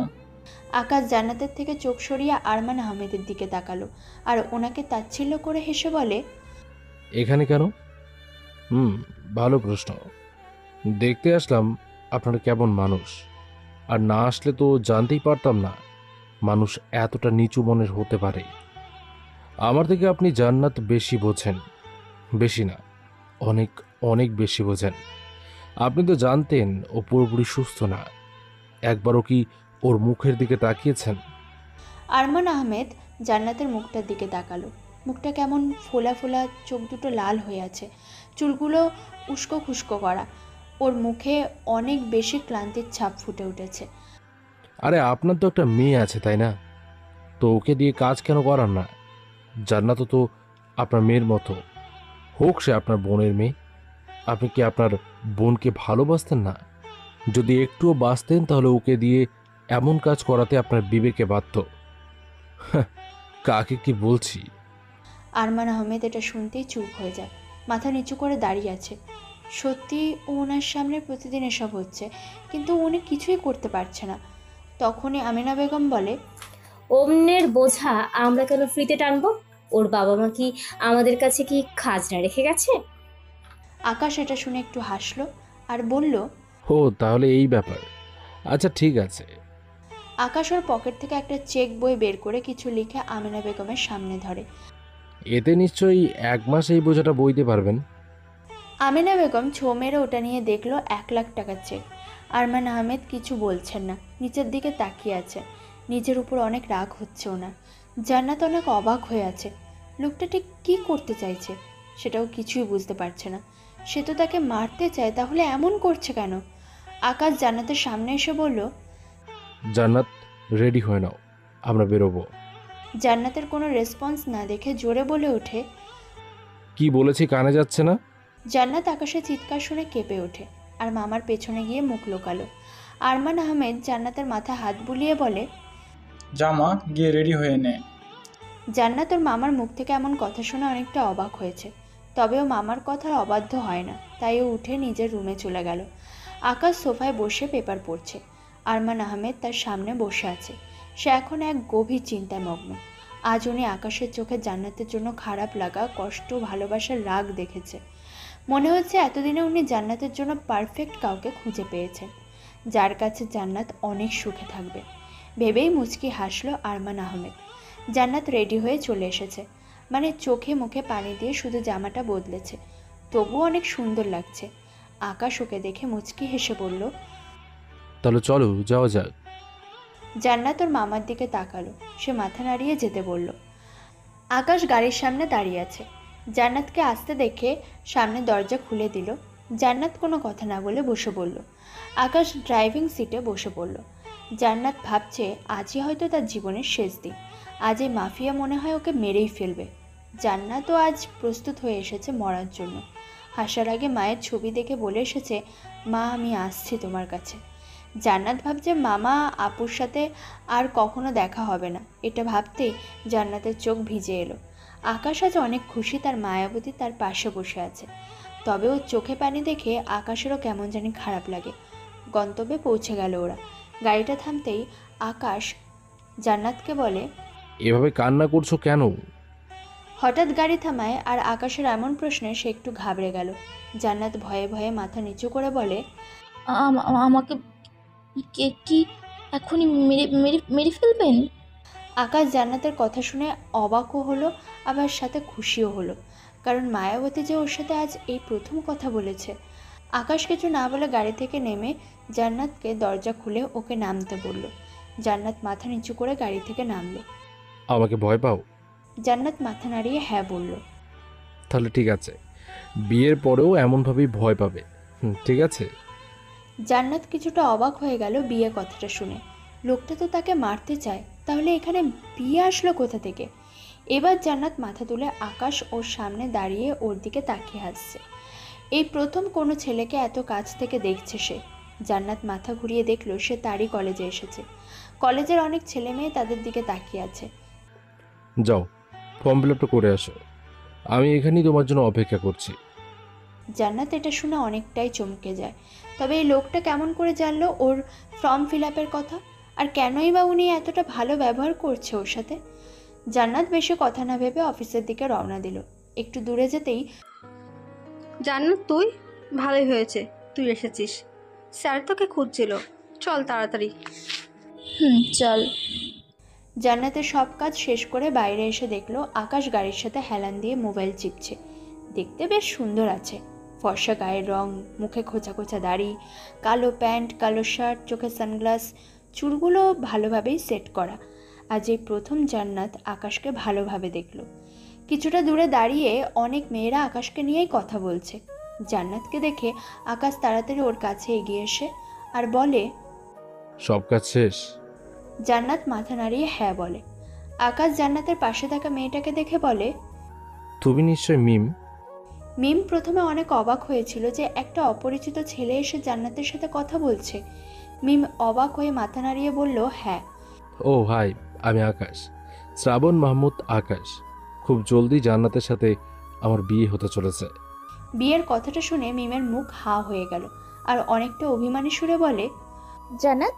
আকাশ জান্নাতের থেকে চোখ সরিয়ে আরমান আহমেদের দিকে তাকালো আর ওনাকে তাচ্ছিল্য করে হেসে বলে, এখানে কেন? ভালো প্রশ্ন। দেখতে আসলাম আপনারা কেমন মানুষ, আর না আসলে তো জানতেই পারতাম না মানুষ এতটা নিচু মনের হতে পারে। আমার থেকে আপনি জান্নাত বেশি বোঝেন। বেশি না, অনেক অনেক বেশি বোঝেন। আপনি তো জানতেন ও পুরোপুরি সুস্থ না। একবারও কি ওর মুখের দিকে তাকিয়েছেন? আরমান আহমেদ জান্নাতের মুখটার দিকে তাকালো। মুখটা কেমন ফোলা ফোলা, চোখ দুটো লাল হয়ে আছে, চুলগুলো উস্কো খুস্কো করা। ওর মুখে অনেক বেশি ক্লান্তির ছাপ ফুটে উঠেছে। আরে আপনার তো একটা মেয়ে আছে তাই না? তো ওকে দিয়ে কাজ কেন করান না? জান্নাত তো আপনার মেয়ের মতো, হোক সে আপনার বোনের মেয়ে। আপনি কি আপনার বোনকে ভালোবাসতেন না? যদি একটুও বাঁচতেন তাহলে ওকে দিয়ে এমন কাজ করাতে আপনার বিবেকে বাধ্য। কাকে কি বলছি? আরমান আহমেদ এটা শুনতেই চুপ হয়ে যায়, মাথা নিচু করে দাঁড়িয়ে আছে। সত্যি ওনার সামনে প্রতিদিন এসব হচ্ছে, কিন্তু উনি কিছুই করতে পারছে না। তখনই আমিনা বেগম বলে, অন্যের বোঝা আমরা কেন ফ্রিতে টানবো? ওর বাবা মা কি আমাদের কাছে কি খাজনা রেখে গেছে? আকাশ এটা শুনে একটু হাসলো আর বলল, ও তাহলে এই ব্যাপার। আচ্ছা ঠিক আছে। আকাশ ওর পকেট থেকে একটা চেক বই বের করে কিছু লিখে আমিনা বেগমের সামনে ধরে। এতে নিশ্চয়ই 1 মাস এই বোঝাটা বইতে পারবেন। আমিনা বেগম ছো মেরে ওটা নিয়ে দেখলো 1 লাখ টাকার চেক। আরমান আহমেদ কিছু বলছেন না, নিচের দিকে তাকিয়ে আছে। নিজের উপর অনেক রাগ হচ্ছে ওনার। জান্নাত অনেক অবাক হয়ে আছে। লোকটা ঠিক কী করতে চাইছে সেটাও কিছুই বুঝতে পারছে না। সে তো তাকে মারতে চায়, তাহলে এমন করছে কেন? আকাশ জান্নাতের সামনে এসে বলল, জান্নাত রেডি হয়ে নাও, আমরা বেরোবো। জান্নাতের কোনো রেসপন্স না দেখে জোরে বলে ওঠে, কি বলেছি কানে যাচ্ছে না? জান্নাত আকাশের চিৎকার শুনে কেঁপে ওঠে আর মামার পেছনে গিয়ে মুখ লুকালো। আরমান আহমেদ জান্নাতের মাথায় হাত বুলিয়ে বলে, জামা গিয়ে রেডি হয়ে নে। জান্নাত ওর মামার মুখ থেকে এমন কথা শুনে অনেকটা অবাক হয়েছে, তবেও মামার কথার অবাধ্য হয় না, তাই ও উঠে নিজের রুমে চলে গেল। আকাশ সোফায় বসে পেপার পড়ছে। আরমান আহমেদ তার সামনে বসে আছে। সে এখন এক গভীর চিন্তায় মগ্ন। আজ উনি আকাশের চোখে জান্নাতের জন্য খারাপ লাগা, কষ্ট, ভালোবাসার রাগ দেখেছে। মনে হচ্ছে এতদিনে উনি জান্নাতের জন্য পারফেক্ট কাউকে খুঁজে পেয়েছেন, যার কাছে জান্নাত অনেক সুখে থাকবে। ভেবেই মুচকি হাসলো আরমান আহমেদ। জান্নাত রেডি হয়ে চলে এসেছে, মানে চোখে মুখে পানি দিয়ে শুধু জামাটা বদলেছে, তবুও অনেক সুন্দর লাগছে। আকাশ ওকে দেখে মুচকি হেসে বলল, তাহলে চলো যাওয়া যাক। জান্নাত ওর মামার দিকে তাকালো। সে মাথা নাড়িয়ে যেতে বলল। আকাশ গাড়ির সামনে দাঁড়িয়ে আছে। জান্নাতকে আসতে দেখে সামনে দরজা খুলে দিল। জান্নাত কোনো কথা না বলে বসে পড়ল। আকাশ ড্রাইভিং সিটে বসে পড়ল। জান্নাত ভাবছে আজই হয়তো তার জীবনের শেষ দিন। আজ এই মাফিয়া মনে হয় ওকে মেরেই ফেলবে। জান্নাতও আজ প্রস্তুত হয়ে এসেছে মরার জন্য। হাসার আগে মায়ের ছবি দেখে বলে এসেছে, মা আমি আসছি তোমার কাছে। জান্নাত ভাবছে মামা আপুর সাথে আর কখনো দেখা হবে না। এটা ভাবতেই জান্নাতের চোখ ভিজে এলো। আকাশ আজ অনেক খুশি তার মায়াবতী তার পাশে বসে আছে। তবে ওর চোখে পানি দেখে আকাশেরও কেমন জানি খারাপ লাগে। গন্তব্যে পৌঁছে গেল ওরা। গাড়িটা থামতেই আকাশ জান্নাতকে বলে, এভাবে কান্না করছো কেন? হঠাৎ গাড়ি থামায় আর আকাশের এমন প্রশ্নে সে একটু ঘাবড়ে গেল। জান্নাত ভয়ে ভয়ে মাথা নিচু করে বলে, আমাকে কে কি এখনই মেরে মেরে মেরে ফেলবেন? আকাশ জান্নাতের কথা শুনে অবাকও হলো, আবার সাথে খুশিও হলো, কারণ মায়াবতী যে ওর সাথে আজ এই প্রথম কথা বলেছে। আকাশ কিছু না বলে গাড়ি থেকে নেমে জান্নাতকে দরজা খুলে ওকে নামতে বলল। জান্নাত মাথা নিচু করে গাড়ি থেকে নামলো। আমাকে ভয় পাও? জান্নাত মাথা নাড়িয়ে হ্যাঁ বলল। তাহলে ঠিক আছে, বিয়ের পরেও এমনভাবেই ভয় পাবে। ঠিক আছে। জান্নাত কিছুটা অবাক হয়ে গেল বিয়ে কথাটা শুনে। লোকটা তো তাকে মারতে চায়, তাহলে এখানে বিয়ে আসলো কোথা থেকে? এবার জান্নাত মাথা তুলে আকাশ ওর সামনে দাঁড়িয়ে ওর দিকে তাকিয়ে হাসছে। এই প্রথম কোনো ছেলেকে এত কাছ থেকে দেখছে সে। জান্নাত মাথা ঘুরিয়ে দেখল সে তারই কলেজে এসেছে। কলেজের অনেক ছেলে মেয়ে তাদের দিকে তাকিয়ে আছে। যাও, ফর্ম ফিল আপটা করে আসো, আমি এখানেই তোমার জন্য অপেক্ষা করছি। জান্নাত এটা শুনে অনেকটাই চমকে যায়। তবে এই লোকটা কেমন করে জানলো ওর ফর্ম ফিল আপের কথা, আর কেনই বা উনি এতটা ভালো ব্যবহার করছে ওর সাথে? জান্নাত বেশি কথা না ভেবে অফিসের দিকে রওনা দিল। একটু দূরে যেতেই, জান্নাত তুই? ভালোই হয়েছে তুই এসেছিস, স্যার তোকে খুঁজছিল, চল তাড়াতাড়ি। চল। জান্নাতের সব কাজ শেষ করে বাইরে এসে দেখলো আকাশ গাড়ির সাথে হেলান দিয়ে মোবাইল চিপছে। দেখতে বেশ সুন্দর আছে, ফর্সা গায়ের রং, মুখে খোঁচা খোঁচা দাড়ি, কালো প্যান্ট, কালো শার্ট, চোখে সানগ্লাস, চুলগুলো ভালোভাবেই সেট করা। আজ এই প্রথম জান্নাত আকাশকে ভালোভাবে দেখল। কিছুটা দূরে দাঁড়িয়ে অনেক মেয়েরা আকাশকে নিয়েই কথা বলছে। জান্নাতকে দেখে আকাশ তাড়াতাড়ি ওর কাছে এগিয়ে এসে আর বলে, সব কাজ শেষ? জান্নাত মাথা নাড়িয়ে হ্যাঁ বলে। আকাশ জান্নাতের পাশে থাকা মেয়েটাকে দেখে বলে, তুমি নিশ্চয় মিম? মিম প্রথমে অনেক অবাক হয়েছিল যে একটা অপরিচিত ছেলে এসে জান্নাতের সাথে কথা বলছে। মিম অবাক হয়ে মাথা নাড়িয়ে বলল, হ্যাঁ। ও হাই, আমি আকাশ, শ্রাবণ মাহমুদ আকাশ। খুব জলদি জান্নাতের সাথে আমার বিয়ে হতে চলেছে। বিয়ের কথাটা শুনে মিমের মুখ হা হয়ে গেল আর অনেকটা অভিমানী সুরে বলে, জান্নাত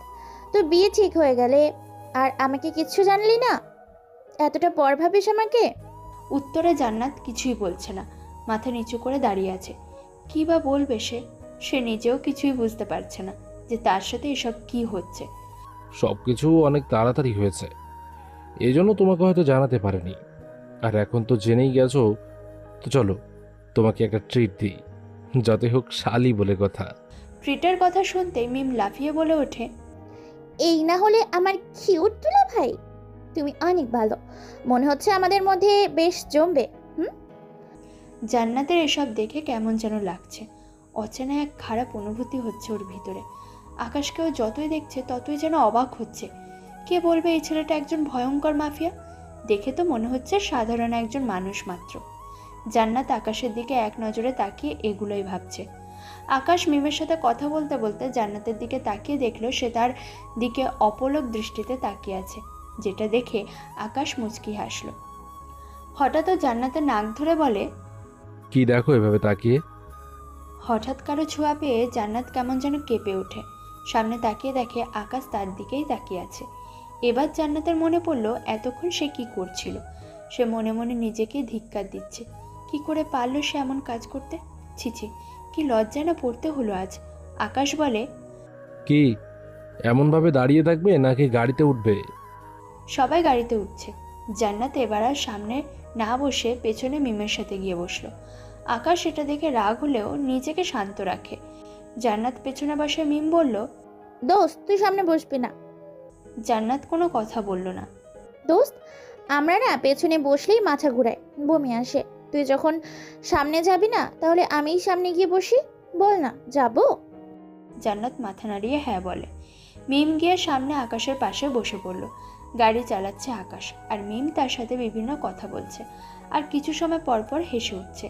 তোর বিয়ে ঠিক হয়ে গেলে আর আমাকে কিচ্ছু জানলি না? এতটা পর ভাবিস আমাকে? উত্তরে জান্নাত কিছুই বলছে না, মাথা নিচু করে দাঁড়িয়ে আছে। কী বা বলবে সে নিজেও কিছুই বুঝতে পারছে না যে তার সাথে এসব কি হচ্ছে। সব কিছু অনেক তাড়াতাড়ি হয়েছে, এই জন্য তোমাকে হয়তো জানাতে পারিনি। আর এখন তো জেনেই গেছো, তো চলো তোমাকে একটা ট্রিট দিই, যাতে হোক শালি বলে কথা। ট্রিটের কথা শুনতে মিম লাফিয়ে বলে ওঠে, এই না হলে আমার কিউট দুলা ভাই, তুমি অনেক ভালো, মনে হচ্ছে আমাদের মধ্যে বেশ জমবে। জান্নাতের এসব দেখে কেমন যেন লাগছে, অচেনা এক খারাপ অনুভূতি হচ্ছে ওর ভিতরে। আকাশকেও যতই দেখছে ততই যেন অবাক হচ্ছে। কে বলবে এই ছেলেটা একজন ভয়ঙ্কর মাফিয়া? দেখে তো মনে হচ্ছে সাধারণ একজন মানুষ মাত্র। জান্নাত আকাশের দিকে এক নজরে তাকিয়ে এগুলোই ভাবছে। আকাশ মিমের সাথে কথা বলতে বলতে জান্নাতের দিকে তাকিয়ে দেখলো সে তার দিকে অপলক দৃষ্টিতে তাকিয়ে আছে, যেটা দেখে আকাশ মুচকি হাসলো। হঠাৎ জান্নাতের নাক ধরে বলে, কি দেখো এভাবে তাকিয়ে? হঠাৎ কারো ছোঁয়া পেয়ে জান্নাত কেমন যেন কেঁপে ওঠে। সামনে তাকিয়ে দেখে আকাশ তার দিকেই তাকিয়ে আছে। এবার জান্নাতের মনে পড়লো এতক্ষণ সে কি করছিল। সে মনে মনে নিজেকে ধিক্কার দিচ্ছে। কি করে পারলো সে এমন কাজ করতে? ছিছি, কি লজ্জা না পড়তে হলো আজ। আকাশ বলে, কি এমনভাবে দাঁড়িয়ে থাকবে নাকি গাড়িতে উঠবে? সবাই গাড়িতে উঠছে। জান্নাত এবার আর সামনে না বসে পেছনে মিমের সাথে গিয়ে বসলো। আকাশ এটা দেখে রাগ হলেও নিজেকে শান্ত রাখে। জান্নাত পেছনে বসে মিম বলল, দোস্ত তুই সামনে বসবি না। জান্নাত কোনো কথা বলল না। দোস্ত আমরা না পেছনে বসলেই মাথা ঘুরায়, বমি আসে। তুই যখন সামনে যাবি না তাহলে আমিই সামনে গিয়ে বসি, বল না যাবো? জান্নাত মাথা নাড়িয়ে হ্যাঁ বলে। মিম গিয়ে সামনে আকাশের পাশে বসে পড়ল। গাড়ি চালাচ্ছে আকাশ আর মিম তার সাথে বিভিন্ন কথা বলছে আর কিছু সময় পরপর হেসে উঠছে।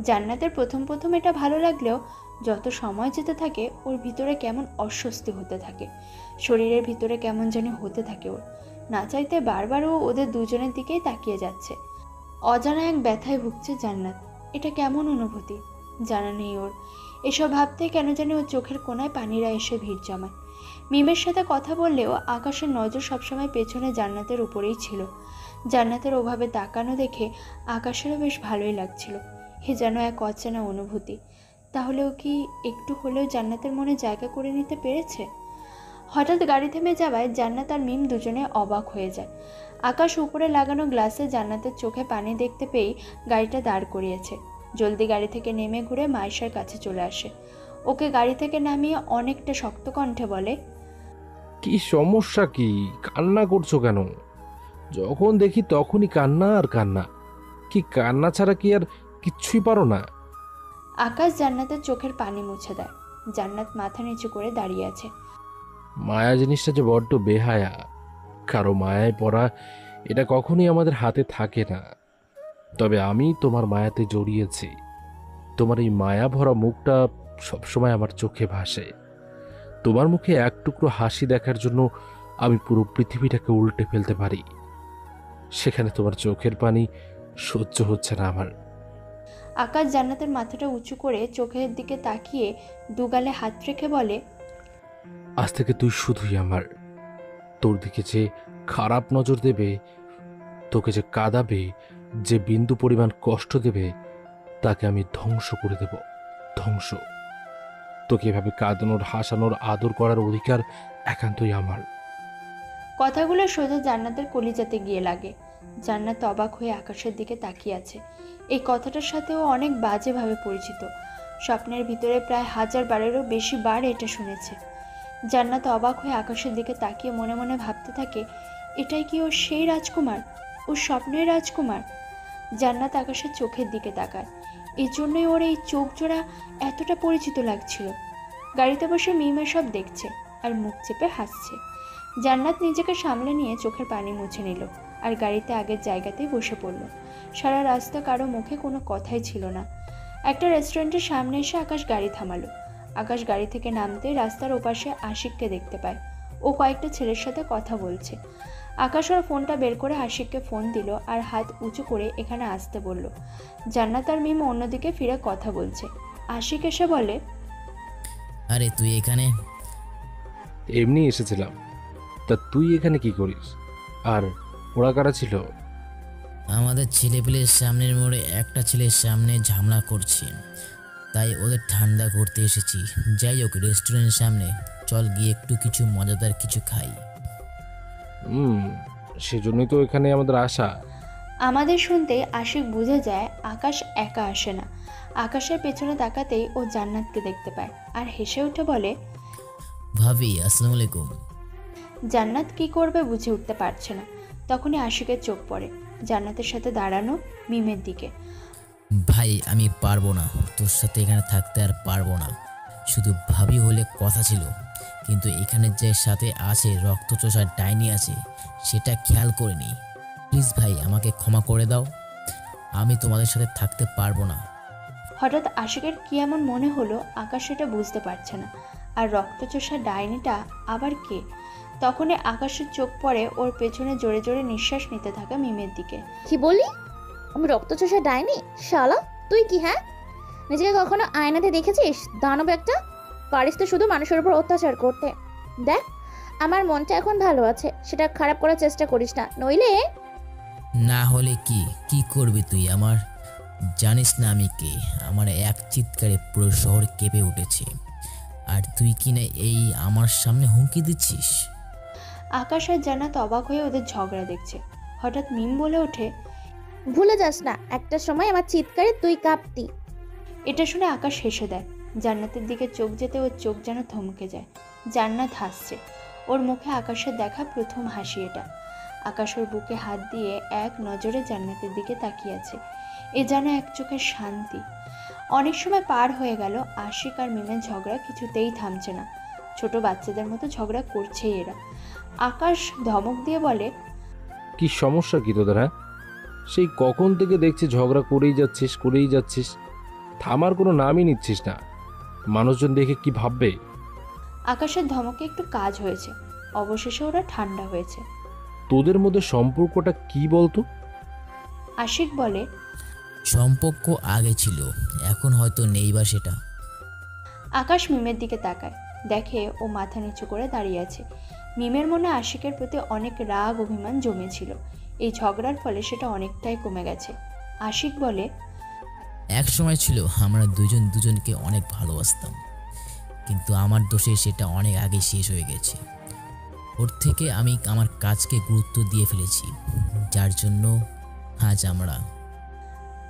জান্নাতের প্রথম প্রথম এটা ভালো লাগলেও যত সময় যেতে থাকে ওর ভিতরে কেমন অস্বস্তি হতে থাকে, শরীরের ভিতরে কেমন জানি হতে থাকে। ওর না চাইতে বারবার ও ওদের দুজনের দিকেই তাকিয়ে যাচ্ছে। অজানা এক ব্যথায় ভুগছে জান্নাত। এটা কেমন অনুভূতি জানা নেই ওর। এসব ভাবতে কেন জানি ওর চোখের কোনায় পানিরা এসে ভিড় জমায়। মিমের সাথে কথা বললেও আকাশের নজর সবসময় পেছনে জান্নাতের উপরেই ছিল। জান্নাতের ওভাবে তাকানো দেখে আকাশেরও বেশ ভালোই লাগছিল। হে যেন এক অচেনা অনুভূতি। তাহলেও কি একটু হলেও জান্নাতের মনে জায়গা করে নিতে পেরেছে? হঠাৎ গাড়ি থেমে যাওয়ায় জান্নাত আর মিম দুজনে অবাক হয়ে যায়। আকাশ উপরে লাগানো গ্লাসে জান্নাতের চোখে পানি দেখতে পেয়ে গাড়িটা দাঁড় করিয়েছে। জলদি গাড়ি থেকে নেমে ঘুরে মাইশার কাছে চলে আসে। ওকে গাড়ি থেকে নামিয়ে অনেকটা শক্ত কণ্ঠে বলে, কি সমস্যা? কি কান্না করছো কেন? যখন দেখি তখনই কান্না আর কান্না। কি কান্না ছাড়া কি আর কিচ্ছুই পারো না? আকাশ জান্নাতের চোখের পানি মুছে দেয়। জান্নাত মাথা নিচু করে দাঁড়িয়ে আছে। মায়া জিনিসটা যে বড্ড বেহায়া। কারো মায়ায় পড়া এটা কখনোই আমাদের হাতে থাকে না। তবে আমি তোমার মায়াতে জড়িয়েছি। তোমার এই মায়া ভরা মুখটা সবসময় আমার চোখে ভাসে। তোমার মুখে এক টুকরো হাসি দেখার জন্য আমি পুরো পৃথিবীটাকে উল্টে ফেলতে পারি। সেখানে তোমার চোখের পানি সহ্য হচ্ছে না আমার। আকাশ জান্নাতের মাথাটা উঁচু করে চোখের দিকে তাকিয়ে দুগালে হাত রেখে বলে, আজ থেকে তুই শুধুই আমার। তোর দিকে যে খারাপ নজর দেবে, তোকে যে কাঁদাবে, যে বিন্দু পরিমাণ কষ্ট দেবে, তাকে আমি ধ্বংস করে দেব। ধ্বংস। তোকে এভাবে কাঁদানোর, হাসানোর, আদর করার অধিকার একান্তই আমার। কথাগুলো সোজা জান্নাতের কলিজাতে গিয়ে লাগে। জান্নাত অবাক হয়ে আকাশের দিকে তাকিয়ে আছে। এই কথাটার সাথেও অনেক বাজেভাবে পরিচিত। স্বপ্নের ভিতরে প্রায় 1000 বারেরও বেশি বার এটা শুনেছে। জান্নাত অবাক হয়ে আকাশের দিকে তাকিয়ে মনে মনে ভাবতে থাকে, এটাই কি ওর সেই রাজকুমার, ওর স্বপ্নের রাজকুমার? জান্নাত আকাশের চোখের দিকে তাকায়। এই জন্যই ওর এই চোখ জোড়া এতটা পরিচিত লাগছিল। গাড়িতে বসে মিমে সব দেখছে আর মুখ চেপে হাসছে। জান্নাত নিজেকে সামলে নিয়ে চোখের পানি মুছে নিল আর গাড়িতে আগের জায়গাতেই বসে পড়ল। সারা রাস্তা কারো মুখে কোনো কথাই ছিল না। একটা রেস্টুরেন্টের সামনে এসে আকাশ গাড়ি থামালো। আকাশ গাড়ি থেকে নামতে রাস্তার ওপাশে আশিককে দেখতে পায়। ও কয়েকটা ছেলের সাথে কথা বলছে। আকাশ ওর ফোনটা বের করে আশিককে ফোন দিল আর হাত উঁচু করে এখানে আসতে বলল। জান্নাত আর মিম অন্যদিকে ফিরে কথা বলছে। আশিক এসে বলে, আরে তুই এখানে? এমনি এসেছিলাম। তা তুই এখানে কি করিস? আর ওরা কারা ছিল? আমাদের ছেলেপেলের সামনের মোড়ে একটা ছেলের সামনে ঝামেলা করছি, তাই ওদের ঠান্ডা করতে এসেছি। যাই হোক, রেস্টুরেন্টের সামনে চল গিয়ে একটু কিছু মজাদার কিছু খাই। সেজন্যই তো এখানে আমাদের আশা। আমাদের শুনতে আশিক বুঝে যায় আকাশ একা আসে না। আকাশের পেছনে তাকাতেই ও জান্নাতকে দেখতে পায় আর হেসে উঠে বলে, ভাবি আসসালামু আলাইকুম। জান্নাত কি করবে বুঝে উঠতে পারছে না। তখনই আশিকের চোখ পড়ে জান্নাতের সাথে দাঁড়ানো মিমের দিকে। ভাই আমি পারবো না, তোর সাথে এখানে থাকতে আর পারবো না। শুধু ভাবি হলে কথা ছিল, কিন্তু এখানে যে সাথে আছে রক্তচোষা ডাইনি আছে সেটা খেয়াল করিনি। প্লিজ ভাই আমাকে ক্ষমা করে দাও, আমি তোমাদের সাথে থাকতে পারবো না। হঠাৎ আশিকের কি এমন মনে হলো আকাশ সেটা বুঝতে পারছে না। আর রক্তচোষা ডাইনিটা আবার কে? তখনই আকাশের চোখ পড়ে ওর পেছনে জোরে জোরে নিঃশ্বাস নিতে থাকা মিমের দিকে। কি বলি? আমি রক্তচোষা ডাইনি? শালা তুই কি, হ্যাঁ? নিজেকে কখনো আয়নাতে দেখেছিস? দানব একটা। পারিস তো শুধু মানুষের উপর অত্যাচার করতে। দেখ আমার মনটা এখন ভালো আছে, সেটা খারাপ করার চেষ্টা করিস না, নইলে। না হলে কি কি করবি তুই আমার? জানিস না আমি কে? আমার এক চিৎকারে পুরো শহর কেঁপে উঠেছে, আর তুই কি না এই আমার সামনে হুমকি দিচ্ছিস? আকাশ আর জান্নাত অবাক হয়ে ওদের ঝগড়া দেখছে। হঠাৎ মিম বলে ওঠে, ভুলে যাস না একটা সময় আমার চিৎকারে তুই কাঁপতি। এটা শুনে আকাশ হেসে দেয়। জান্নাতের দিকে চোখ যেতে ওর চোখ যেন থমকে যায়। জান্নাত হাসছে। ওর মুখে আকাশের দেখা প্রথম হাসি এটা। আকাশ ওর বুকে হাত দিয়ে এক নজরে জান্নাতের দিকে তাকিয়ে আছে। এ যেন এক চোখের শান্তি। অনেক সময় পার হয়ে গেল, আশিক আর মিমের ঝগড়া কিছুতেই থামছে না। ছোট বাচ্চাদের মতো ঝগড়া করছেই এরা। আকাশ ধমক দিয়ে বলে, কি সমস্যা কি তোদের? হ্যাঁ, সেই কখন থেকে দেখছি ঝগড়া করেই যাচ্ছিস। থামার কোনো নামই নিচ্ছিস না। মানুষজন দেখে কি ভাববে? আকাশের ধমকে একটু কাজ হয়েছে। অবশেষে ওরা ঠান্ডা হয়েছে। তোদের মধ্যে সম্পর্কটা কি বলতো? আশিক বলে, সম্পর্ক আগে ছিল, এখন হয়তো নেই বা সেটা। আকাশ মিমের দিকে তাকায়, দেখে ও মাথা নিচু করে দাঁড়িয়ে আছে। মিমের মনে আশিকের প্রতি অনেক রাগ অভিমান জমেছিল। এই ঝগড়ার ফলে সেটা অনেকটাই কমে গেছে। আশিক বলে, এক সময় ছিল আমরা দুজন দুজনকে অনেক ভালোবাসতাম, কিন্তু আমার দোষে সেটা অনেক আগে শেষ হয়ে গেছে। ওর থেকে আমি আমার কাজকে গুরুত্ব দিয়ে ফেলেছি, যার জন্য আজ আমরা।